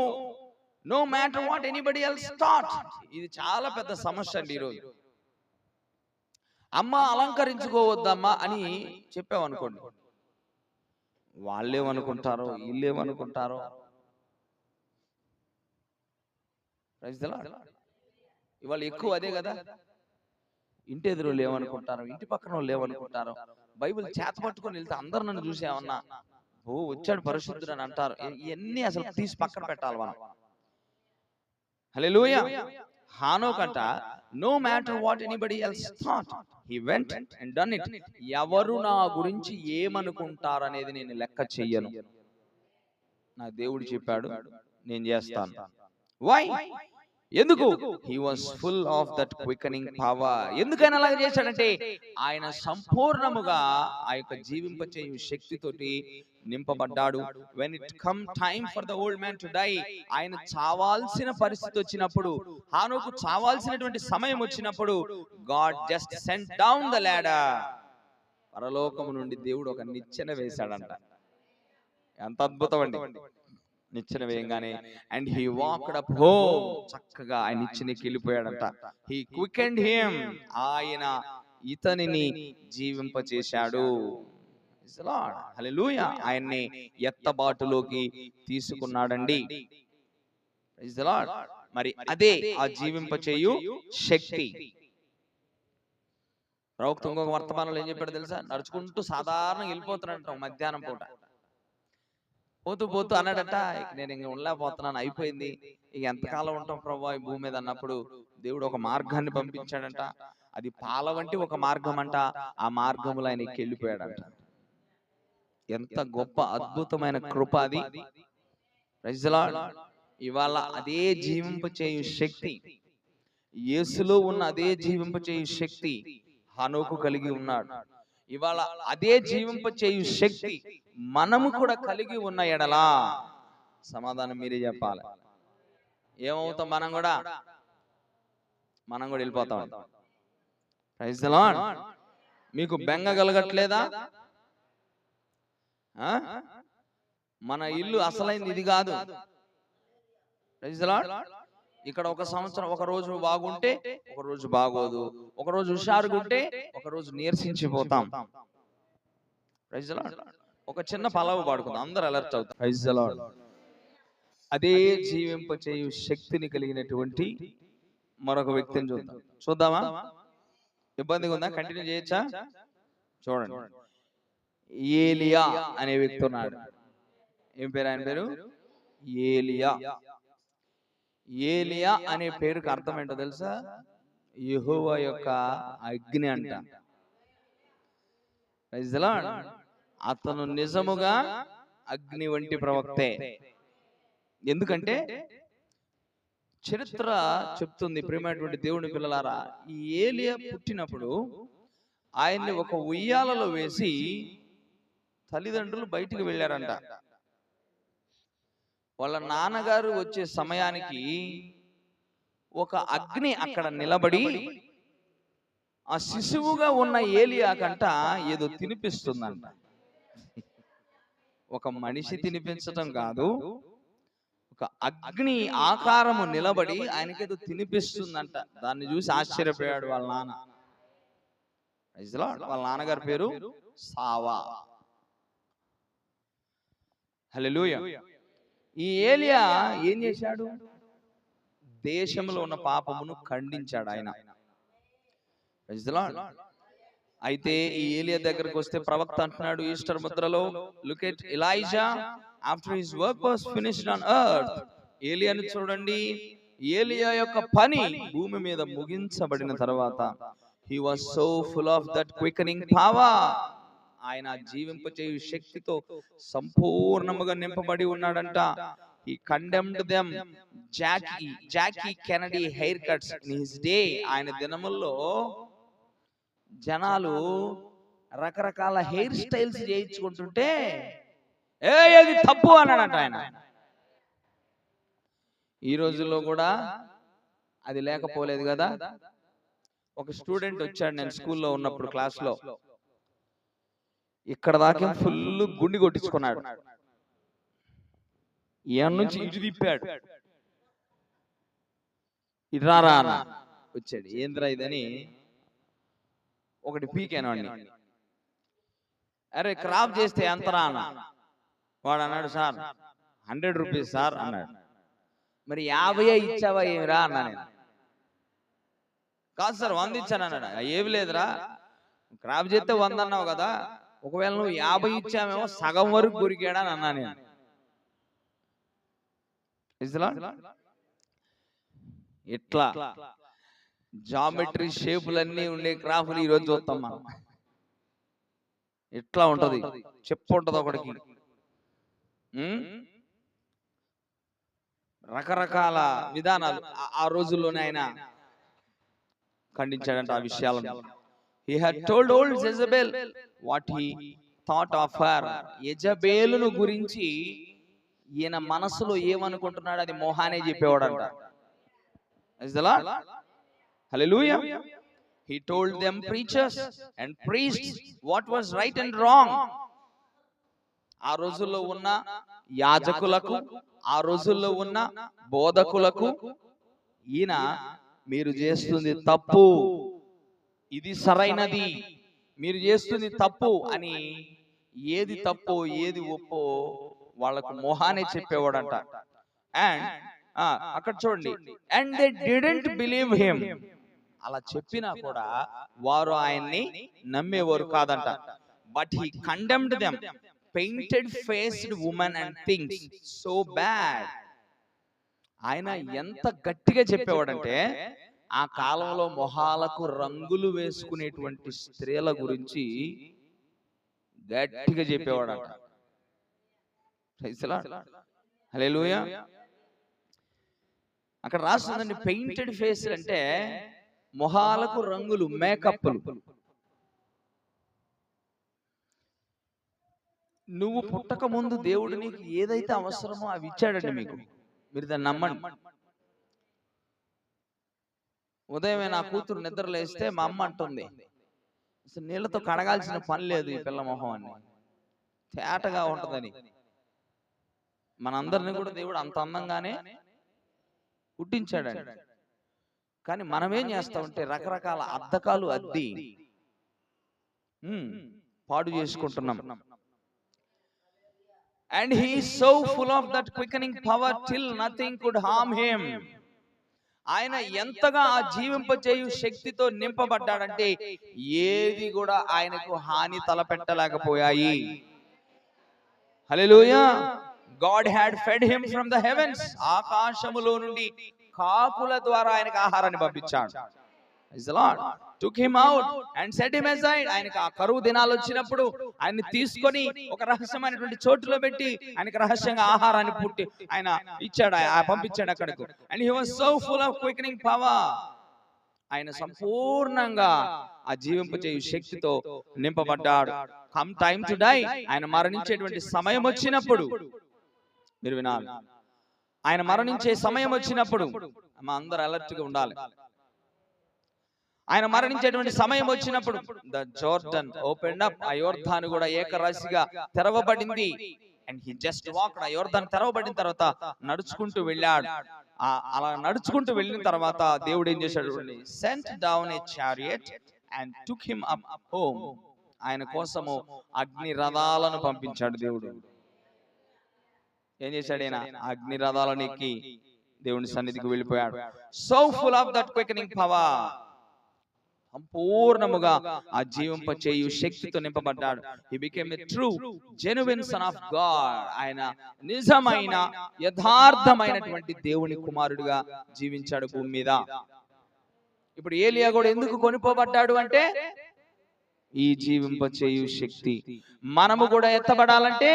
no matter what anybody else thought. ఇది చాలా పెద్ద సమస్య అండి ఈరోజు. అమ్మ అలంకరించుకోవద్దమ్మా అని చెప్పామనుకోండి, వాళ్ళేమనుకుంటారో వీళ్ళేమనుకుంటారో. ఇవాళ ఎక్కువ అదే కదా, ఇంటి ఎదురు ఏమనుకుంటారో, ఇంటి పక్కన వాళ్ళు ఏమనుకుంటారో. బైబిల్ చేత పట్టుకొని వెళ్తే అందరు నన్ను చూసేమన్నా ఓ వచ్చాడు పరిశుద్ధుడు అని అంటారు. ఇవన్నీ అసలు తీసి పక్కన పెట్టాలి మనం. హల్లెలూయా. హానోకంట no matter what anybody else thought, he went and done it. ఎవరు నా గురించి ఏమనుకుంటారనేది నేను లెక్క చెయ్యను. నా దేవుడు చెప్పాడు, నేను చేస్తాను. వై? ఎందుకు? He was full of that quickening power. ఎందుకని అలాగ చేశాడంటే ఆయన సంపూర్ణముగా ఆ యొక్క జీవింపచేయు శక్తితోటి నింపబడ్డాడు. when it come time for the old man to die, ఆయన చావాల్సిన పరిస్థితి వచ్చినప్పుడు, హానోకు చావాల్సినటువంటి సమయం వచ్చినప్పుడు, God just sent down the ladder. పరలోకము నుండి దేవుడు ఒక నిచ్చెన వేశాడంట. ఎంత అద్భుతం అండి! నిచ్చెన వేయంగానే and he walked up home, చక్కగా ఆయన నిచ్చెనకి వెళ్ళిపోయాడంట. హీ క్వికెండ్ హిమ్, ఆయన ఇతనిని జీవింపచేశాడు. హల్లెలూయా. ఆయన్ని ఎత్తబాటులోకి తీసుకున్నాడండి. Praise the lord. మరి అదే ఆ జీవింపచేయు శక్తి. ప్రవక్త ఇంకొక వర్తమానంలో ఏం చెప్పాడు తెలుసా? నడుచుకుంటూ సాధారణంగా వెళ్ళిపోతున్నాడంట మధ్యాహ్నం పూట. పోతూ పోతూ అన్నాడట, నేను ఇంక ఉండలేకపోతున్నాను, అయిపోయింది, ఇక ఎంతకాలం ఉంటాం ప్రభా ఈ భూమి మీద అన్నప్పుడు దేవుడు ఒక మార్గాన్ని పంపించాడంట. అది పాల వంటి ఒక మార్గం అంట. ఆ మార్గములో ఆయన వెళ్ళిపోయాడంట. ఎంత గొప్ప అద్భుతమైన కృప అది. Praise the lord. ఇవాళ అదే జీవింపచేయు శక్తి, యేసులో ఉన్న అదే జీవింపచేయు శక్తి హనోకు కలిగి ఉన్నాడు. ఇవాళ అదే జీవింపచేయు శక్తి మనము కూడా కలిగి ఉన్న ఎడలా సమాధానం మీరే చెప్పాలి. ఏమవుతాం? మనం కూడా వెళ్ళిపోతాం. Praise the lord. మీకు బెంగ కలగట్లేదా? మన ఇల్లు అసలైంది ఇది కాదు. Praise the lord. ఇక్కడ ఒక సంవత్సరం ఒక రోజు బాగుంటే ఒక రోజు బాగోదు, ఒక రోజు హుషారుగా ఉంటే ఒక రోజు నీరసించిపోతాం. Praise the lord. ఒక చిన్న పలావు పాడుకుందాం, అందరూ అలర్ట్ అవుతాం. Praise the lord. అదే జీవింపచేయు శక్తిని కలిగినటువంటి మరొక వ్యక్తిని చూద్దామా? ఇబ్బందిగా ఉందా? కంటిన్యూ చేయొచ్చా? చూడండి, ఏలియా అనే వ్యక్తి ఉన్నాడు. ఏం పేరు ఆయన పేరు? ఏలియా. ఏలియా అనే పేరుకి అర్థం ఏంటో తెలుసా? యెహోవా యొక్క అగ్ని అంట. Praise the lord. అతను నిజముగా అగ్ని వంటి ప్రవక్తే. ఎందుకంటే చరిత్ర చెప్తుంది, ప్రియమైనటువంటి దేవుని పిల్లలారా, ఈ ఏలియా పుట్టినప్పుడు ఆయన్ని ఒక ఉయ్యాలలో వేసి తల్లిదండ్రులు బయటికి వెళ్ళారంట. వాళ్ళ నాన్నగారు వచ్చే సమయానికి ఒక అగ్ని అక్కడ నిలబడి ఆ శిశువుగా ఉన్న ఏలియా కంట ఏదో తినిపిస్తుందంట. ఒక మనిషి తినిపించటం కాదు, ఒక అగ్ని ఆకారము నిలబడి ఆయనకేదో తినిపిస్తుందంట. దాన్ని చూసి ఆశ్చర్యపోయాడు వాళ్ళ నాన్న. వాళ్ళ నాన్నగారి పేరు సావా. హల్లెలూయా. ఈ ఏలియా ఏం చేశాడు? దేశంలో ఉన్న పాపమును ఖండించాడు ఆయన. అయితే ఈ ఏలియా దగ్గరకు వస్తే ప్రవక్త అంటున్నాడు ఈస్టర్ ముద్రలో, look at Elijah after his work was finished on earth. ఏలియాను చూడండి, ఏలియా యొక్క పని భూమి మీద ముగించబడిన తర్వాత he was so full of that quickening power. ఆయన జీవింపచేయు శక్తితో సంపూర్ణముగా నింపబడి ఉన్నాడంట. he condemned them Jackie Kennedy haircuts in his day. ఆయన దినముల్లో జనాలు రకరకాల హెయిర్ స్టైల్స్ చేయించుకుంటుంటే ఏది తప్పు అన్నాడంట ఆయన. ఈ రోజుల్లో కూడా అది లేకపోలేదు కదా. ఒక స్టూడెంట్ వచ్చాడు, నేను స్కూల్లో ఉన్నప్పుడు క్లాస్లో, ఇక్కడ దాకా ఫుల్ గుండి కొట్టించుకున్నాడు, ఈయన నుంచి ఇటు తిప్పాడు, ఇరారా అన్న వచ్చాడు, ఏంద్రా ఇదని ఒకటి పీకాను వాడిని. అరే క్రాప్ చేస్తే ఎంతరా అన్న. వాడు అన్నాడు, సార్ 100 రూపీస్ సార్ అన్నాడు. మరి 50 ఇచ్చావా ఏమిరా అన్నా నేను. కాదు సార్ 100 ఇచ్చాను అన్నాడు. ఏమి లేదురా, క్రాప్ చేస్తే 100 అన్నావు కదా, ఒకవేళ నువ్వు 50 ఇచ్చామేమో సగం వరకు కొరికాడా అని అన్నా నేను. ఇట్లా జామెట్రీ షేపులన్నీ ఉండే క్రాఫ్లు ఈరోజు చూస్తాం మనం. ఇట్లా ఉంటది, చెప్పు ఉంటది ఒకటికి, రకరకాల విధానాలు ఆ రోజుల్లోనే ఆయన ఖండించాడంట ఆ విషయాలను. He had told old Jezebel what he thought of her. యెజబేలును గురించి ఈయన మనసులో ఏమనుకుంటున్నాడు అది మోహానే చెప్పేవాడంట. Is the Lord? Hallelujah. He told them preachers and priests what was right and wrong. ఆ రోజుల్లో ఉన్న యాజకులకు, ఆ రోజుల్లో ఉన్న బోధకులకు ఈయన మీరు చేస్తుంది తప్పు, ఇది సరైనది, మీరు చేస్తుంది తప్పు అని ఏది తప్పో ఏది ఒప్పో వాళ్ళకు మోహానే చెప్పేవాడంట. అండ్ అక్కడ చూడండి, and they didn't believe him. అలా చెప్పినా కూడా వారు ఆయన్ని నమ్మేవారు కాదంట. But he condemned them painted faced women and things so bad. ఆయన ఎంత గట్టిగా చెప్పేవాడంటే ఆ కాలంలో మొహాలకు రంగులు వేసుకునేటువంటి స్త్రీల గురించి గట్టిగా చెప్పేవాడంట. హల్లెలూయా. అక్కడ రాస్తుందండి, పెయింటెడ్ ఫేస్ అంటే మొహాలకు రంగులు, మేకప్లు. నువ్వు పుట్టక ముందు దేవుడు నీకు ఏదైతే అవసరమో అవి ఇచ్చాడండి మీకు, మీరు దాన్ని నమ్మండి. ఉదయమే నా కూతురు నిద్ర లేస్తే మా అమ్మ అంటుంది, అసలు నీళ్ళతో కడగాల్సిన పని లేదు ఈ పిల్ల మొహం అని, తేటగా ఉంటుందని. మనందరినీ కూడా దేవుడు అంత అందంగానే పుట్టించాడండి. కానీ మనమేం చేస్తామంటే రకరకాల అద్దకాలు అద్ది పాడు చేసుకుంటున్నాం. And he is so full of that quickening power till nothing could harm him. ఆయన ఎంతగా ఆ జీవింపచేయు శక్తితో నింపబడ్డాడంటే ఏది కూడా ఆయనకు హాని తలపెట్టలేకపోయాయి. హల్లెలూయా. God had fed him from the heavens. ఆకాశములో నుండి కాకుల ద్వారా ఆయనకు ఆహారాన్ని పంపించాడు. Praise the Lord. Took him out and set him aside. ఆయనకి ఆ కరువు దినాలు వచ్చినప్పుడు ఆయన్ని తీసుకొని ఒక రహస్యమైనటువంటి చోటులో పెట్టి ఆయనకి రహస్యంగా ఆహారాన్ని పుట్టి ఆయన ఇచ్చాడు, పంపించాడు అక్కడకు. And he was so full of quickening power. ఆయన సంపూర్ణంగా ఆ జీవింపచేయు శక్తితో నింపబడ్డాడు. కమ్ టైమ్ టు డై, ఆయన మరణించేటువంటి సమయం వచ్చినప్పుడు మీరు వినాలి, ఆయన మరణించే సమయం వచ్చినప్పుడు మా అందరూ అలర్ట్ గా ఉండాలి. ఆయన మరణించేటువంటి సమయం వచ్చినప్పుడు ద జోర్డన్ ఓపెన్డ్ అప్, ఆ యోర్దాను కూడా ఏకరాశిగా తెరవబడింది. అండ్ హి జస్ట్ వాక్డ్, ఆ యోర్దాను తెరవబడిన తర్వాత నడుచుకుంటూ వెళ్ళాడు. అలా నడుచుకుంటూ వెళ్ళిన తర్వాత దేవుడు ఏం చేశాడు, sent down a chariot and took him up home. ఆయన కోసము అగ్ని రథాలను పంపించాడు దేవుడు. ఏం చేశాడు ఆయన? అగ్ని రథాలను ఎక్కి దేవుని సన్నిధికి వెళ్ళిపోయాడు. So full of that quickening power, సంపూర్ణముగా ఆ జీవింప చేయు శక్తితో నింపబడ్డాడు. He became a true genuine son of God. ఆయన నిజమైన యథార్థమైనటువంటి దేవుని కుమారుడిగా జీవించాడు భూమి మీద. ఇప్పుడు ఏలియా కూడా ఎందుకు కొనిపోబడ్డాడు అంటే ఈ జీవింపచేయు శక్తి. మనము కూడా ఎత్తబడాలంటే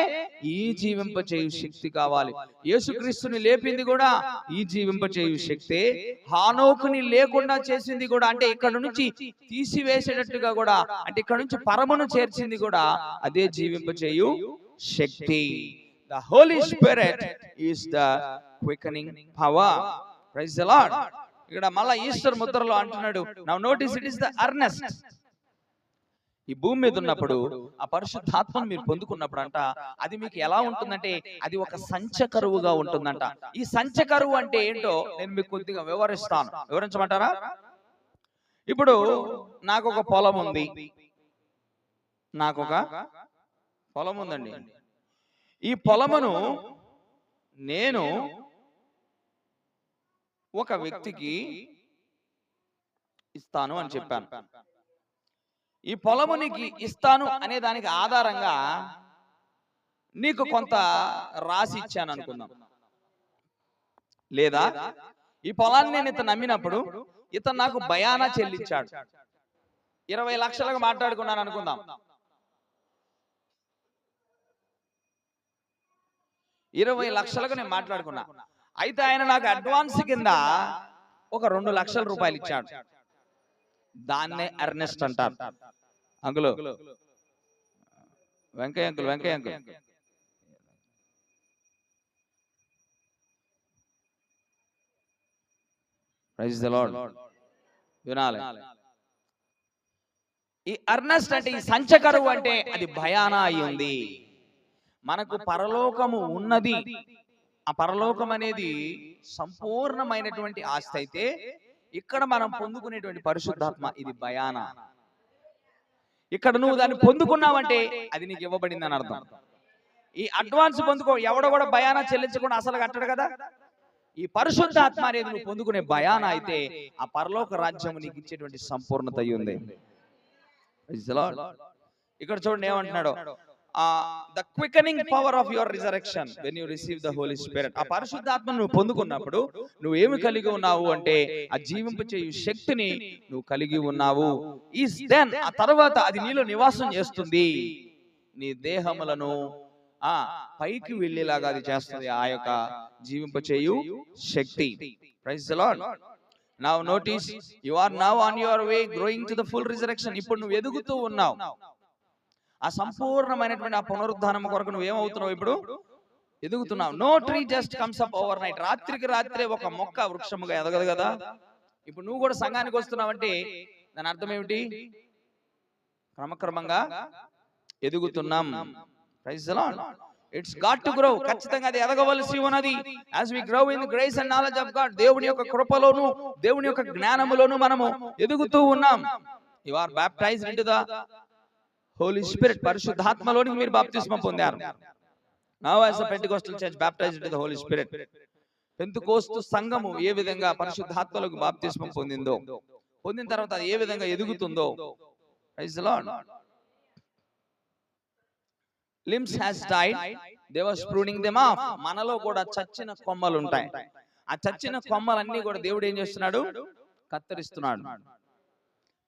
ఈ జీవింపచేయు శక్తి కావాలి. యేసుక్రీస్తుని లేపింది కూడా ఈ జీవింపచేయు శక్తే. హానోకుని లేకుండా చేసింది కూడా, అంటే ఇక్కడ నుంచి తీసివేసేటట్టుగా కూడా, అంటే ఇక్కడ నుంచి పరమును చేర్చింది కూడా అదే జీవింపచేయు శక్తి. The holy spirit is the quickening power. Praise the lord. ఇక్కడ మళ్ళా ఈస్టర్ ముద్రలో అంటున్నాడు, now notice it is the earnest. ఈ భూమి మీద ఉన్నప్పుడు ఆ పరిశుద్ధాత్మను మీరు పొందుకున్నప్పుడు అంట, అది మీకు ఎలా ఉంటుందంటే అది ఒక సంచకరువుగా ఉంటుందంట. ఈ సంచకరువు అంటే ఏంటో నేను మీకు కొద్దిగా వివరిస్తాను. వివరించమంటారా? ఇప్పుడు నాకు ఒక పొలం ఉంది, ఉందండి. ఈ పొలమును నేను ఒక వ్యక్తికి ఇస్తాను అని చెప్పాను. ఈ పొలము నీకు ఇస్తాను అనే దానికి ఆధారంగా నీకు కొంత రాసి ఇచ్చాను అనుకుందాం. లేదా ఈ పొలాన్ని నేను ఇతను నమ్మినప్పుడు ఇతను నాకు బయానా చెల్లించాడు. 20 లక్షలకు మాట్లాడుకున్నాను అనుకుందాం. 20 లక్షలకు నేను మాట్లాడుకున్నా. అయితే ఆయన నాకు అడ్వాన్స్ కింద ఒక 2 లక్షల రూపాయలు ఇచ్చాడు. దాన్నే అర్నెస్ట్ అంటారు. Uncle Venkayya uncle praise the lord. వినాలి, ఈ అర్నెస్ట్ అంటే, ఈ సంచకరువు అంటే అది భయానా అయి ఉంది. మనకు పరలోకము ఉన్నది. ఆ పరలోకం అనేది సంపూర్ణమైనటువంటి ఆస్తి అయితే, ఇక్కడ మనం పొందుకునేటువంటి పరిశుద్ధాత్మ ఇది భయానా. ఇక్కడ నువ్వు దాన్ని పొందుకున్నావంటే అది నీకు ఇవ్వబడింది అని అర్థం. ఈ అడ్వాన్స్ పొందుకో, ఎవడో కూడా భయానా చెల్లించకుండా అసలు కట్టడు కదా. ఈ పరిశుద్ధాత్మ అనేది నువ్వు పొందుకునే భయానా అయితే ఆ పరలోక రాజ్యం నీకు ఇచ్చేటువంటి సంపూర్ణత ఉంది. ఇక్కడ చూడండి ఏమంటున్నాడు, the quickening power of your resurrection when you receive the Holy Spirit. ఆ పరిశుద్ధాత్మను నువ్వు పొందుకున్నప్పుడు నువ్వు ఏమి కలిగి ఉన్నావు అంటే ఆ జీవింపచేయు శక్తిని నువ్వు కలిగి ఉన్నావు. ఈస్ దెన్, ఆ తర్వాత అది నీలో నివాసం చేస్తుంది. నీ దేహములను పైకి వెళ్ళేలాగా అది చేస్తుంది ఆ యొక్క జీవింపచేయు శక్తి. Praise the lord. Now notice, you are now on your way growing to the full resurrection. ఇప్పుడు నువ్వు ఎదుగుతూ ఉన్నావు. ఆ సంపూర్ణమైనటువంటి ఆ పునరుద్ధానం కొరకు నువ్వు ఏమవుతున్నావు? ఇప్పుడు ఎదుగుతున్నావు. No tree just comes up overnight. రాత్రికి రాత్రే ఒక మొక్క వృక్షముగా ఎదగదు కదా. ఇప్పుడు నువ్వు కూడా సంఘానికి వస్తున్నావంటే దాని అర్థం ఏమిటి? క్రమక్రమంగా ఎదుగుతున్నాం. Praise the lord. It's got to grow. ఖచ్చితంగా అది ఎదగవలసి ఉన్నది. as we grow in the grace and knowledge of God, దేవుని యొక్క కృపలోను దేవుని యొక్క జ్ఞానములోను మనము ఎదుగుతూ ఉన్నాం. you are baptized into the Holy Spirit. పరిశుద్ధాత్మలోనికి మీరు బాప్తిస్మం పొందారు. Now as a Pentecostal church baptized into the Holy Spirit. Pentecost సంఘము ఏ విధంగా పరిశుద్ధాత్మలకు బాప్తిస్మం పొందిందో, పొందిన తర్వాత ఏ విధంగా ఎదుగుతుందో. Praise the Lord. Limbs has died, they were pruning them off. మనలో కూడా చచ్చిన కొమ్మలు ఉంటాయి. ఆ చచ్చిన కొమ్మలన్నీ కూడా దేవుడు ఏం చేస్తున్నాడు? కత్తిరిస్తున్నాడు.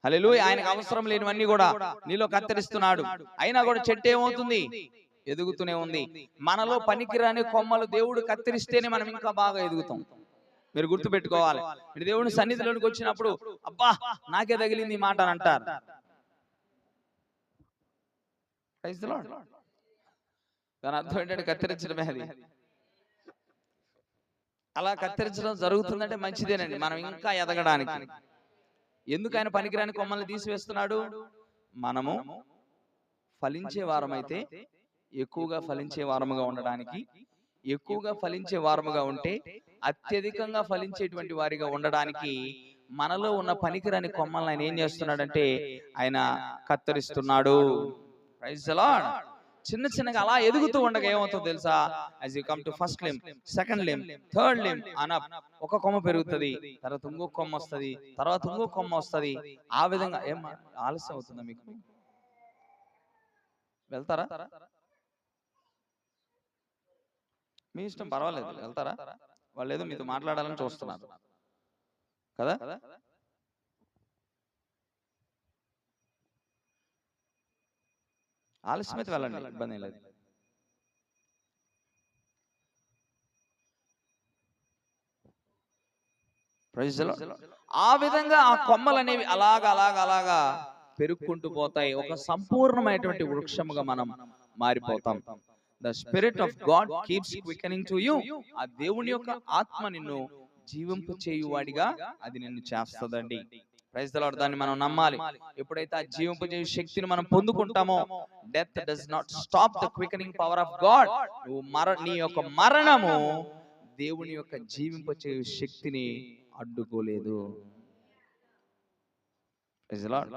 హల్లెలూయా. ఆయనకు అవసరం లేనివన్నీ కూడా నీలో కత్తిరిస్తున్నాడు. అయినా కూడా చెట్టు ఏమవుతుంది? ఎదుగుతూనే ఉంది. మనలో పనికిరాని కొమ్మలు దేవుడు కత్తిరిస్తేనే మనం ఇంకా బాగా ఎదుగుతాం. మీరు గుర్తు పెట్టుకోవాలి. మీరు దేవుని సన్నిధిలోనికి వచ్చినప్పుడు అబ్బా నాకే తగిలింది ఈ మాట అని అంటారు. దాని అర్థం ఏంటంటే కత్తిరించడమే. అది అలా కత్తిరించడం జరుగుతుందంటే మంచిదేనండి, మనం ఇంకా ఎదగడానికి. ఎందుకు ఆయన పనికిరాని కొమ్మల్ని తీసివేస్తున్నాడు? మనము ఫలించే వారమైతే ఎక్కువగా ఫలించే వారముగా ఉండడానికి, ఎక్కువగా ఫలించే వారముగా ఉంటే అత్యధికంగా ఫలించేటువంటి వారిగా ఉండడానికి మనలో ఉన్న పనికిరాని కొమ్మల్ని ఆయన ఏం చేస్తున్నాడంటే ఆయన కత్తిరిస్తున్నాడు. Praise the lord. చిన్న చిన్నగా అలా ఎదుగుతూ ఉండగా ఏమవుతుందో తెలుసా? as you come to first limb, second limb, third limb అనప్ ఒక కొమ్మ పెరుగుతుంది, తర్వాత ఇంకొక కొమ్మ వస్తుంది, తర్వాత ఇంకొక కొమ్మ వస్తుంది. ఆ విధంగా ఏం ఆలస్యం అవుతుందా మీకు? వెళ్తారా? మీ ఇష్టం, పర్వాలేదు, వెళ్తారా? వాళ్ళు ఏదో మీతో మాట్లాడాలని చూస్తున్నారు కదా. ఆలస్యం అయితే వెళ్ళండి, ఇబ్బంది లేదు. ఆ విధంగా ఆ కొమ్మలు అనేవి అలాగా పెరుగుకుంటూ పోతాయి. ఒక సంపూర్ణమైనటువంటి వృక్షముగా మనం మారిపోతాం. The spirit of God keeps quickening to you. ఆ దేవుని యొక్క ఆత్మ నిన్ను జీవింప చేయువాడిగా అది నిన్ను చేస్తదండి. Praise the lord. దాన్ని మనం నమ్మాలి. ఎప్పుడైతే ఆ జీవింపజేయు శక్తిని మనం పొందుకుంటామో, death does not stop the quickening power of God. నీ యొక్క మరణము దేవుని యొక్క జీవింపచేయు శక్తిని అడ్డుకోలేదు. Praise the lord.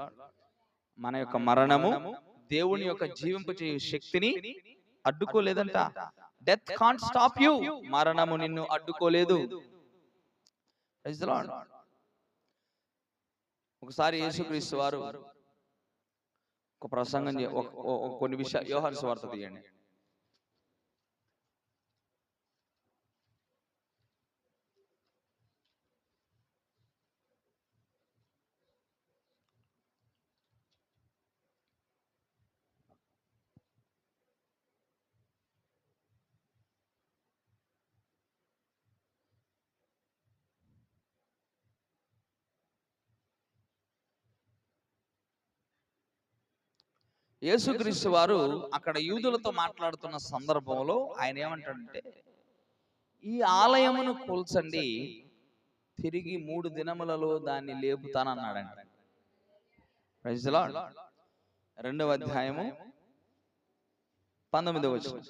మన యొక్క మరణము దేవుని యొక్క జీవింపచేయు శక్తిని అడ్డుకోలేదంట. Death can't stop you. మరణము నిన్ను అడ్డుకోలేదు. Praise the lord. ఒకసారి యేసుక్రీస్తు వారు ఒక ప్రసంగం కొన్ని విషయాలు, యోహాను సువార్త తీయండి. యేసుక్రీస్తు వారు అక్కడ యూదులతో మాట్లాడుతున్న సందర్భంలో ఆయన ఏమంటాడంటే, ఈ ఆలయమును కూల్చండి, తిరిగి 3 దినములలో దాన్ని లేపుతానన్నాడండి. Praise the lord. 2వ అధ్యాయము 19వ వచనం.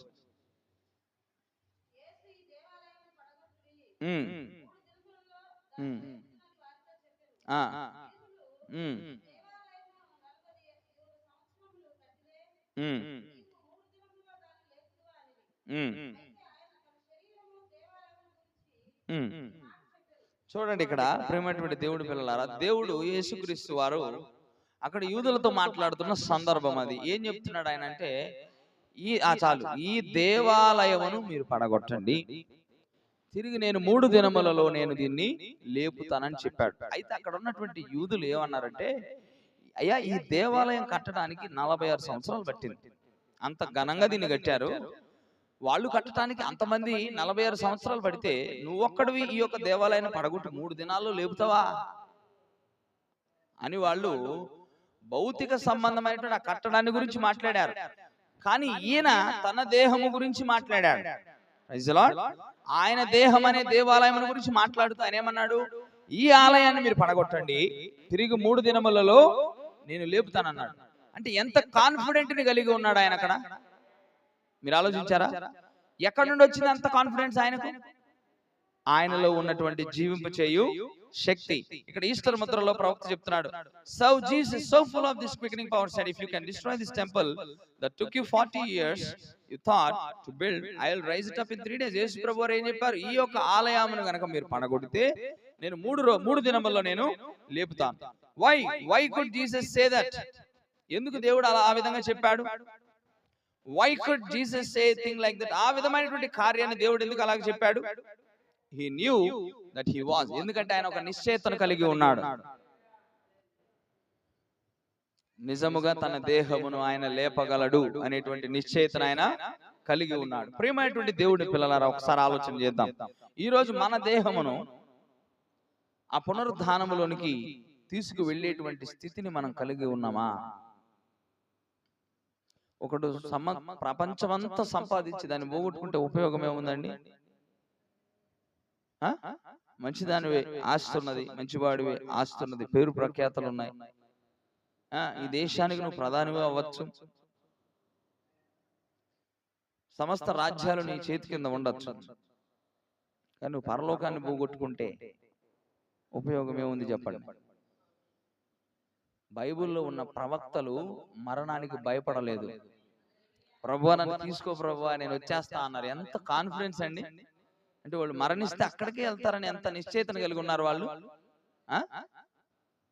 చూడండి, ఇక్కడ ప్రేమటువంటి దేవుడి పిల్లలారా, దేవుడు యేసుక్రీస్తు వారు అక్కడ యూదులతో మాట్లాడుతున్న సందర్భం అది. ఏం చెప్తున్నాడు ఆయన అంటే, చాలు, ఈ దేవాలయమును మీరు పడగొట్టండి, తిరిగి నేను 3 దినములలో నేను దీన్ని లేపుతానని చెప్పాడు. అయితే అక్కడ ఉన్నటువంటి యూదులు ఏమన్నారంటే, అయ్యా ఈ దేవాలయం కట్టడానికి 46 సంవత్సరాలు పట్టింది, అంత ఘనంగా దీన్ని కట్టారు, వాళ్ళు కట్టడానికి అంతమంది 46 సంవత్సరాలు పడితే నువ్వొక్కడివి ఈ యొక్క దేవాలయాన్ని పడగొట్టి 3 దినాల్లో లేపుతావా అని వాళ్ళు భౌతిక సంబంధమైనటువంటి ఆ కట్టడాన్ని గురించి మాట్లాడారు. కానీ ఈయన తన దేహము గురించి మాట్లాడాడు. Praise the lord. ఆయన దేహం అనే దేవాలయం గురించి మాట్లాడుతూ ఆయన ఏమన్నాడు? ఈ ఆలయాన్ని మీరు పడగొట్టండి, తిరిగి 3 దినములలో నేను లేపుతానన్నాడు. అంటే ఎంత కాన్ఫిడెంట్ ని కలిగి ఉన్నాడు ఆయన అక్కడ, మీరు ఆలోచించారా? ఎక్కడి నుండి వచ్చింది అంత కాన్ఫిడెన్స్ ఆయనకు? ఆయనలో ఉన్నటువంటి జీవింపచేయు శక్తి. ఇక్కడ ఈస్టర్ ముద్రలో ప్రవక్త చెప్తున్నాడు, so Jesus so full of this quickening power said, if you can destroy this temple that took you 40 years you thought to build, I will raise it up in 3 days. యేసు ప్రభువు ఏం చెప్పారు? ఈ యొక్క ఆలయమును గనక మీరు పడగొడితే నేను 3 దినముల్లో నేను లేపుతాను. why could Jesus say that? ఎందుకు దేవుడు అలా ఆ విధంగా చెప్పాడు? why could Jesus say a thing like that? ఆ విధమైనటువంటి కార్యాన్ని దేవుడు ఎందుకు అలాగ చెప్పాడు? he knew that he was, ఎందుకంటే ఆయన ఒక నిశ్చయతను కలిగి ఉన్నాడు. నిజముగా తన దేహమును ఆయన లేపగలడు అనేటువంటి నిశ్చయితను ఆయన కలిగి ఉన్నాడు. ప్రియమైనటువంటి దేవుడి పిల్లలారా, ఒకసారి ఆలోచన చేద్దాం. ఈ రోజు మన దేహమును ఆ పునరుద్ధానములోనికి తీసుకు వెళ్ళేటువంటి స్థితిని మనం కలిగి ఉన్నామా? ఒకడు ప్రపంచమంతా సంపాదించి దాన్ని పోగొట్టుకుంటే ఉపయోగం ఏముందండి? మంచిదానివే ఆస్తున్నది, మంచివాడివే ఆస్తున్నది, పేరు ప్రఖ్యాతలు ఉన్నాయి, ఈ దేశానికి నువ్వు ప్రధానిగా అవ్వచ్చు, సమస్త రాజ్యాలు నీ చేతి కింద ఉండొచ్చు, కానీ నువ్వు పరలోకాన్ని పోగొట్టుకుంటే ఉపయోగం ఏముంది చెప్పండి? బైబిల్లో ఉన్న ప్రవక్తలు మరణానికి భయపడలేదు. ప్రభువా నన్ను తీసుకో ప్రభువా, నేను వచ్చేస్తా అన్నారు. ఎంత కాన్ఫిడెన్స్ అండి! అంటే వాళ్ళు మరణిస్తే అక్కడికే వెళ్తారని ఎంత నిశ్చయితను కలిగి ఉన్నారు వాళ్ళు.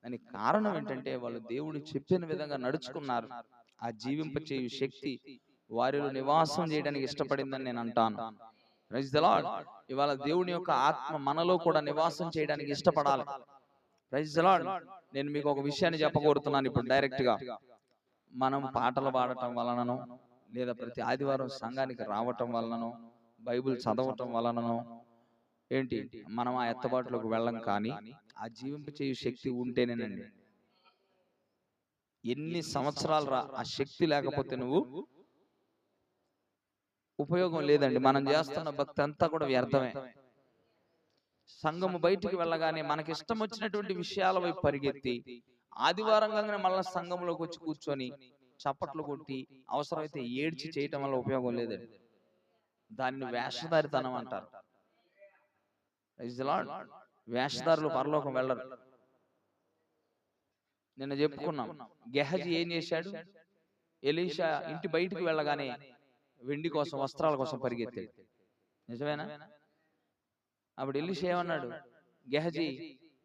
దానికి కారణం ఏంటంటే వాళ్ళు దేవుడు చెప్పిన విధంగా నడుచుకున్నారు. ఆ జీవింపచేయు శక్తి వారిలో నివాసం చేయడానికి ఇష్టపడిందని నేను అంటాను. Praise the lord. ఇవాళ దేవుని యొక్క ఆత్మ మనలో కూడా నివాసం చేయడానికి ఇష్టపడాలి. Praise the lord. నేను మీకు ఒక విషయాన్ని చెప్పగోరుతున్నాను ఇప్పుడు డైరెక్ట్ గా. మనం పాటలు పాడటం వలననో, లేదా ప్రతి ఆదివారం సంఘానికి రావటం వలననో, బైబిల్ చదవటం వలననో ఏంటి మనం ఆ ఎత్తబాటులోకి వెళ్ళం. కానీ ఆ జీవింపచేయు శక్తి ఉంటేనేనండి. ఎన్ని సంవత్సరాలు రా, ఆ శక్తి లేకపోతే నువ్వు ఉపయోగం లేదండి. మనం చేస్తున్న భక్తి అంతా కూడా వ్యర్థమే. సంఘము బయటికి వెళ్ళగానే మనకి ఇష్టం వచ్చినటువంటి విషయాల వైపు పరిగెత్తి, ఆదివారంగానే మళ్ళీ సంఘంలోకి వచ్చి కూర్చొని చప్పట్లు కొట్టి అవసరమైతే ఏడ్చి చేయటం వల్ల ఉపయోగం లేదండి. దాన్ని వేషధారితనం అంటారు. వేషధారులు పరలోకం వెళ్ళరు. నిన్న చెప్పుకున్నాం, గెహజీ ఏం చేశాడు? ఎలీషా ఇంటి బయటికి వెళ్ళగానే వెండి కోసం, వస్త్రాల కోసం పరిగెత్తాడు. నిజమేనా? అప్పుడు ఎలీషా ఏమన్నాడు? గెహజీ,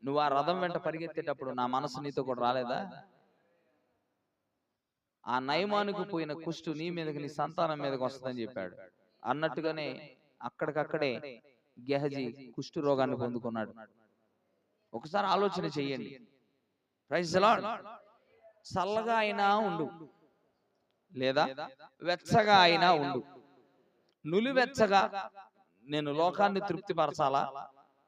నువ్వు ఆ రథం వెంట పరిగెత్తేటప్పుడు నా మనసు నీతో కూడా రాలేదా? ఆ నయమానికి పోయిన కుష్టు నీ మీదకి, నీ సంతానం మీదకి వస్తుందని చెప్పాడు. అన్నట్టుగానే అక్కడికక్కడే గెహజీ కుష్టు రోగాన్ని పొందుకున్నాడు. ఒకసారి ఆలోచన చెయ్యండి. Praise the lord. చల్లగా అయినా ఉండు, లేదా వెచ్చగా అయినా ఉండు. నులివెచ్చగా నేను లోకాన్ని తృప్తిపరచాలా,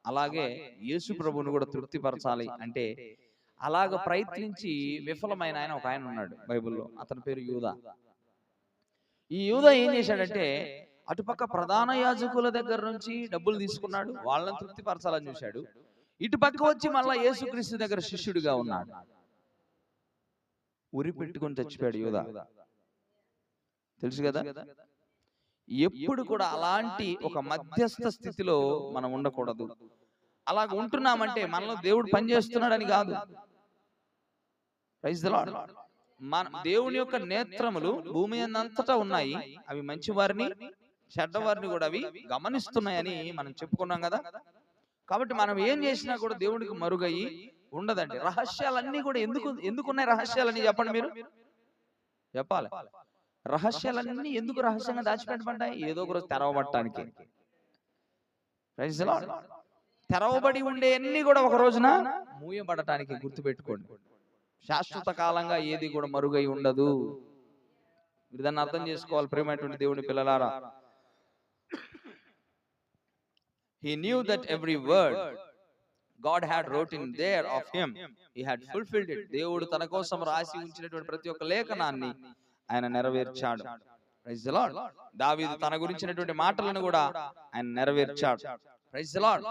అలాగే యేసు ప్రభువును కూడా తృప్తిపరచాలి అంటే అలాగ ప్రయత్నించి విఫలమైన ఆయన ఒక ఆయన ఉన్నాడు బైబిల్లో. అతని పేరు యూదా. ఈ యూదా ఏం చేశాడంటే, అటుపక్క ప్రధాన యాజకుల దగ్గర నుంచి డబ్బులు తీసుకున్నాడు, వాళ్ళని తృప్తిపరచాలని చూశాడు. ఇటు పక్క వచ్చి మళ్ళా యేసుక్రీస్తు దగ్గర శిష్యుడిగా ఉన్నాడు. ఉరి పెట్టుకొని చచ్చిపోయాడు యూదా. తెలుసు కదా? ఎప్పుడు కూడా అలాంటి ఒక మధ్యస్థ స్థితిలో మనం ఉండకూడదు. అలాగ ఉంటున్నామంటే మనలో దేవుడు పనిచేస్తున్నాడని కాదు. Praise the lord. మన దేవుని యొక్క నేత్రములు భూమి అంతటా ఉన్నాయి. అవి మంచి వారిని, చెడ్డవారిని కూడా అవి గమనిస్తున్నాయని మనం చెప్పుకున్నాం కదా. కాబట్టి మనం ఏం చేసినా కూడా దేవుడికి మరుగయ్యి ఉండదండి. రహస్యాలన్నీ కూడా ఎందుకున్నాయి రహస్యాలని చెప్పండి, మీరు చెప్పాలి. రహస్యాలన్నీ ఎందుకు రహస్యంగా దాచిపెట్టబడ్డాయి? ఏదో ఒక రోజు తెరవబడటానికి. Praise the lord. తెరవబడి ఉండే అన్ని కూడా ఒక రోజున మూయబడటానికి. గుర్తుపెట్టుకోండి, శాశ్వత కాలంగా ఏది కూడా మరుగై ఉండదు. మీరు దాన్ని అర్థం చేసుకోవాలి ప్రియమైనటువంటి దేవుని పిల్లలారా. He knew that every word God had wrote in there of him, he had fulfilled it. దేవుడు తన కోసం రాసి ఉంచినటువంటి ప్రతి ఒక్క లేఖనాన్ని ఆయన నెరవేర్చాడు. Praise the lord. దావీదు తన గురించినటువంటి మాటలను కూడా ఆయన నెరవేర్చాడు. Praise the lord.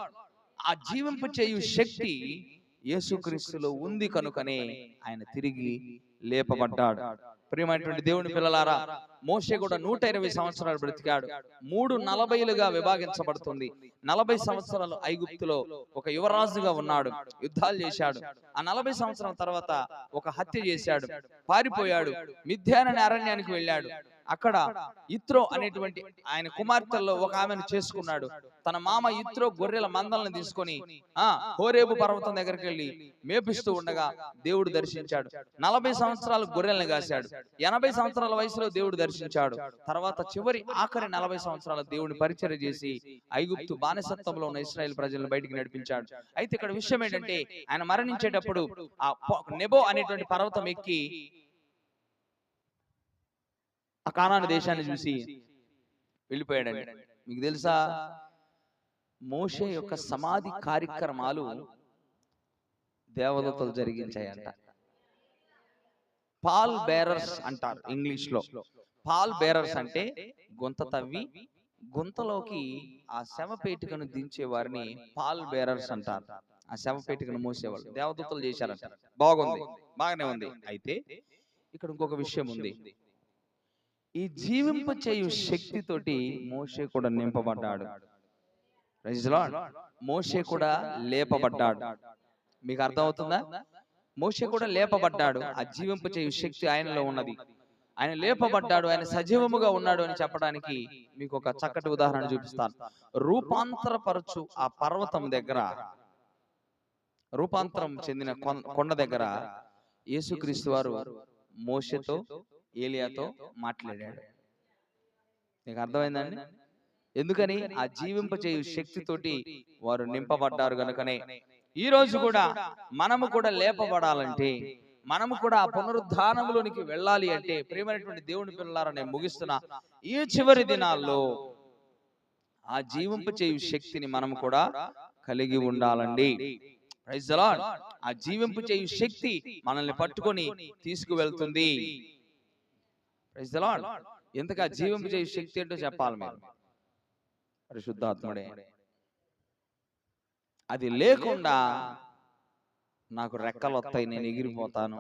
ఆ జీవింపు చేయు శక్తి యేసుక్రీస్తులో ఉంది కనుకనే ఆయన తిరిగి లేపబడ్డాడు. ప్రియమైనటువంటి దేవుని పిల్లలారా, మోషే కూడా 120 సంవత్సరాలు బ్రతికాడు. 3 40లుగా విభాగించబడుతుంది. 40 సంవత్సరాలు ఐగుప్తులో ఒక యువరాజుగా ఉన్నాడు, యుద్ధాలు చేశాడు. ఆ 40 సంవత్సరాల తర్వాత ఒక హత్య చేశాడు, పారిపోయాడు, మిద్యాన్ అనే అరణ్యానికి వెళ్ళాడు. అక్కడ ఇత్రో అనేటువంటి ఆయన కుమార్తెల్లో ఒక ఆమెను చేసుకున్నాడు. తన మామ ఇత్రో గొర్రెల మందలను తీసుకొని హోరేబు పర్వతం దగ్గరికి వెళ్ళి మేపిస్తూ ఉండగా దేవుడు దర్శించాడు. 40 సంవత్సరాలు గొర్రెల్ని కాశాడు. 80 సంవత్సరాల వయసులో దేవుడు దర్శించాడు. తర్వాత ఆఖరి 40 సంవత్సరాల దేవుడిని పరిచర్య చేసి ఐగుప్తు బానిసత్వంలో ఉన్న ఇశ్రాయేల్ ప్రజలను బయటికి నడిపించాడు. అయితే ఇక్కడ విషయం ఏంటంటే, ఆయన మరణించేటప్పుడు ఆ నెబో అనేటువంటి పర్వతం ఎక్కి ఆ కానాను దేశాన్ని చూసి వెళ్ళిపోయాడండి. మీకు తెలుసా, మోషే యొక్క సమాధి కార్యక్రమాలు దేవదూతలు జరిగించాయంట. పాల్ బేరర్స్ అంటారు ఇంగ్లీష్ లో. పాల్ బేరర్స్ అంటే గుంత తవ్వి గుంతలోకి ఆ శవపేటికను దించే వారిని పాల్ బేరర్స్ అంటారు. ఆ శవపేటికను మోసేవాళ్ళు దేవదూతలు చేశారంట. బాగుంది, బాగానే ఉంది. అయితే ఇక్కడ ఇంకొక విషయం ఉంది. ఈ జీవింప చేయు శక్తితోటి మోషే కూడా నింపబడ్డాడు. Praise lord. మోషే కూడా లేపబడ్డాడు. మీకు అర్థమవుతుందా? మోషే కూడా లేపబడ్డాడు. ఆ జీవింప చేయు శక్తి ఆయనలో ఉన్నది. ఆయన లేపబడ్డాడు, ఆయన సజీవముగా ఉన్నాడు అని చెప్పడానికి మీకు ఒక చక్కటి ఉదాహరణ చూపిస్తాను. రూపాంతరపరచు ఆ పర్వతం దగ్గర, రూపాంతరం చెందిన కొండ దగ్గర యేసుక్రీస్తు వారు మోషేతో ఏలియాతో మాట్లాడాడు. మీకు అర్థమైందండి? ఎందుకని? ఆ జీవింపచేయు శక్తితోటి వారు నింపబడ్డారు గనుకనే ఈ రోజు కూడా మనము కూడా లేపబడాలంటే, మనము కూడా ఆ పునరుద్ధానములోనికి వెళ్ళాలి అంటే, ప్రియమైనటువంటి దేవుని పిల్లలారా, నేను ముగిస్తున్నా, ఈ చివరి దినాల్లో ఆ జీవింపచేయు శక్తిని మనము కూడా కలిగి ఉండాలండి. Praise the lord. ఆ జీవింపచేయు శక్తి మనల్ని పట్టుకొని తీసుకువెళ్తుంది. Praise the lord. ఎంతగా జీవింపచేయు శక్తి ఏంటో చెప్పాలి మీరు. పరిశుద్ధాత్ముడే. అది లేకుండా నాకు రెక్కలు వస్తాయి, నేను ఎగిరిపోతాను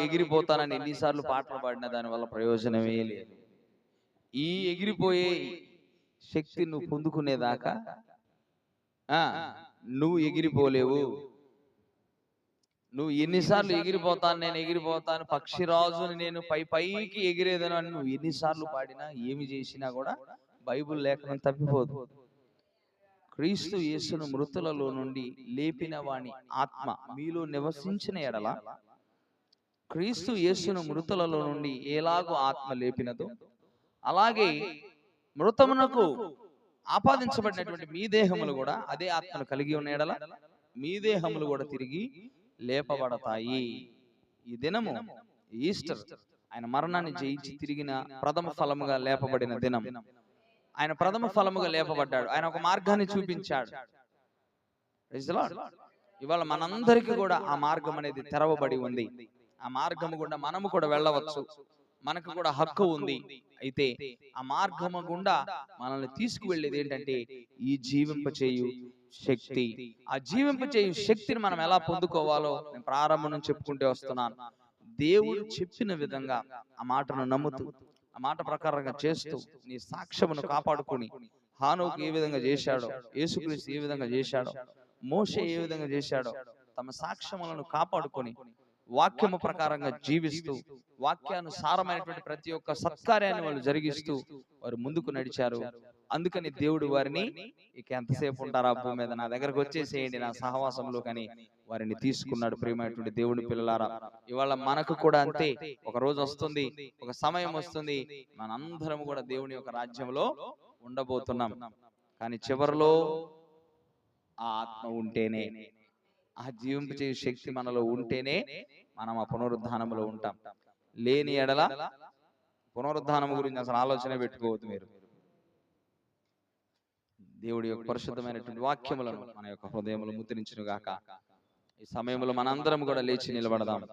ఎగిరిపోతానని ఎన్నిసార్లు పాటలు పాడినా దానివల్ల ప్రయోజనమే లేదు. ఈ ఎగిరిపోయే శక్తి నువ్వు పొందుకునేదాకా నువ్వు ఎగిరిపోలేవు. నువ్వు ఎన్నిసార్లు నేను ఎగిరిపోతాను పక్షిరాజుని నేను పైకి ఎగిరేదను అని నువ్వు ఎన్నిసార్లు పాడినా, ఏమి చేసినా కూడా బైబిల్ లేఖనం తప్పిపోదు. క్రీస్తు యేసును మృతులలో నుండి లేపిన వాని ఆత్మ మీలో నివసించిన ఎడల, క్రీస్తు యేసును మృతులలో నుండి ఎలాగో ఆత్మ లేపినదో అలాగే మృతమునకు ఆపాదించబడినటువంటి మీ దేహములు కూడా అదే ఆత్మను కలిగి ఉన్న ఎడల మీ దేహములు కూడా తిరిగి లేపబడతాయి. ఈ దినము ఈస్టర్, ఆయన మరణాన్ని జయించి తిరిగిన ప్రథమ ఫలముగా లేపబడిన దినం. ఆయన ప్రథమ ఫలముగా లేపబడ్డాడు. ఆయన ఒక మార్గాన్ని చూపించాడు. ఇవాళ మనందరికీ కూడా ఆ మార్గం అనేది తెరవబడి ఉంది. ఆ మార్గము గుండా మనము కూడా వెళ్ళవచ్చు. మనకు కూడా హక్కు ఉంది. అయితే ఆ మార్గము గుండా మనల్ని తీసుకువెళ్ళేది ఏంటంటే ఈ జీవింపచేయు శక్తి. ఆ జీవింపచేయు శక్తిని మనం ఎలా పొందుకోవాలో నేను ప్రారంభం నుంచి చెప్పుకుంటూ వస్తున్నాను. దేవుడు చెప్పిన విధంగా ఆ మాటను నమ్ముతూ, ఆ మాట ప్రకారంగా చేస్తూ నీ సాక్ష్యమును కాపాడుకుని, హానోకు ఏ విధంగా చేశాడో, యేసుక్రీస్తు ఏ విధంగా చేశాడో, మోషే ఏ విధంగా చేశాడో, తమ సాక్ష్యములను కాపాడుకొని వాక్యము ప్రకారంగా జీవిస్తూ, వాక్యానుసారమైనటువంటి ప్రతి ఒక్క సత్కార్యాన్ని వాళ్ళు జరిగిస్తూ వారు ముందుకు నడిచారు. అందుకని దేవుడు వారిని, ఇక ఎంతసేపు ఉంటారా భూమి మీద, నా దగ్గరకు వచ్చేసేయండి నా సహవాసంలో కానీ వారిని తీసుకున్నాడు. ప్రియమైనటువంటి దేవుడి పిల్లలారా, ఇవాళ మనకు కూడా అంతే. ఒక రోజు వస్తుంది, ఒక సమయం వస్తుంది, మనందరం కూడా దేవుని యొక్క రాజ్యంలో ఉండబోతున్నాం. కానీ చివరిలో ఆ ఆత్మ ఉంటేనే, ఆ జీవింపచే శక్తి మనలో ఉంటేనే మనం ఆ పునరుద్ధానంలో ఉంటాం. లేని ఎడల పునరుద్ధానం గురించి అసలు ఆలోచన పెట్టుకోవద్దు మీరు. దేవుడి యొక్క పరిశుద్ధమైనటువంటి వాక్యములను మన యొక్క హృదయములు ముద్రించును గాక. ఈ సమయంలో మనందరం కూడా లేచి నిలబడదాం.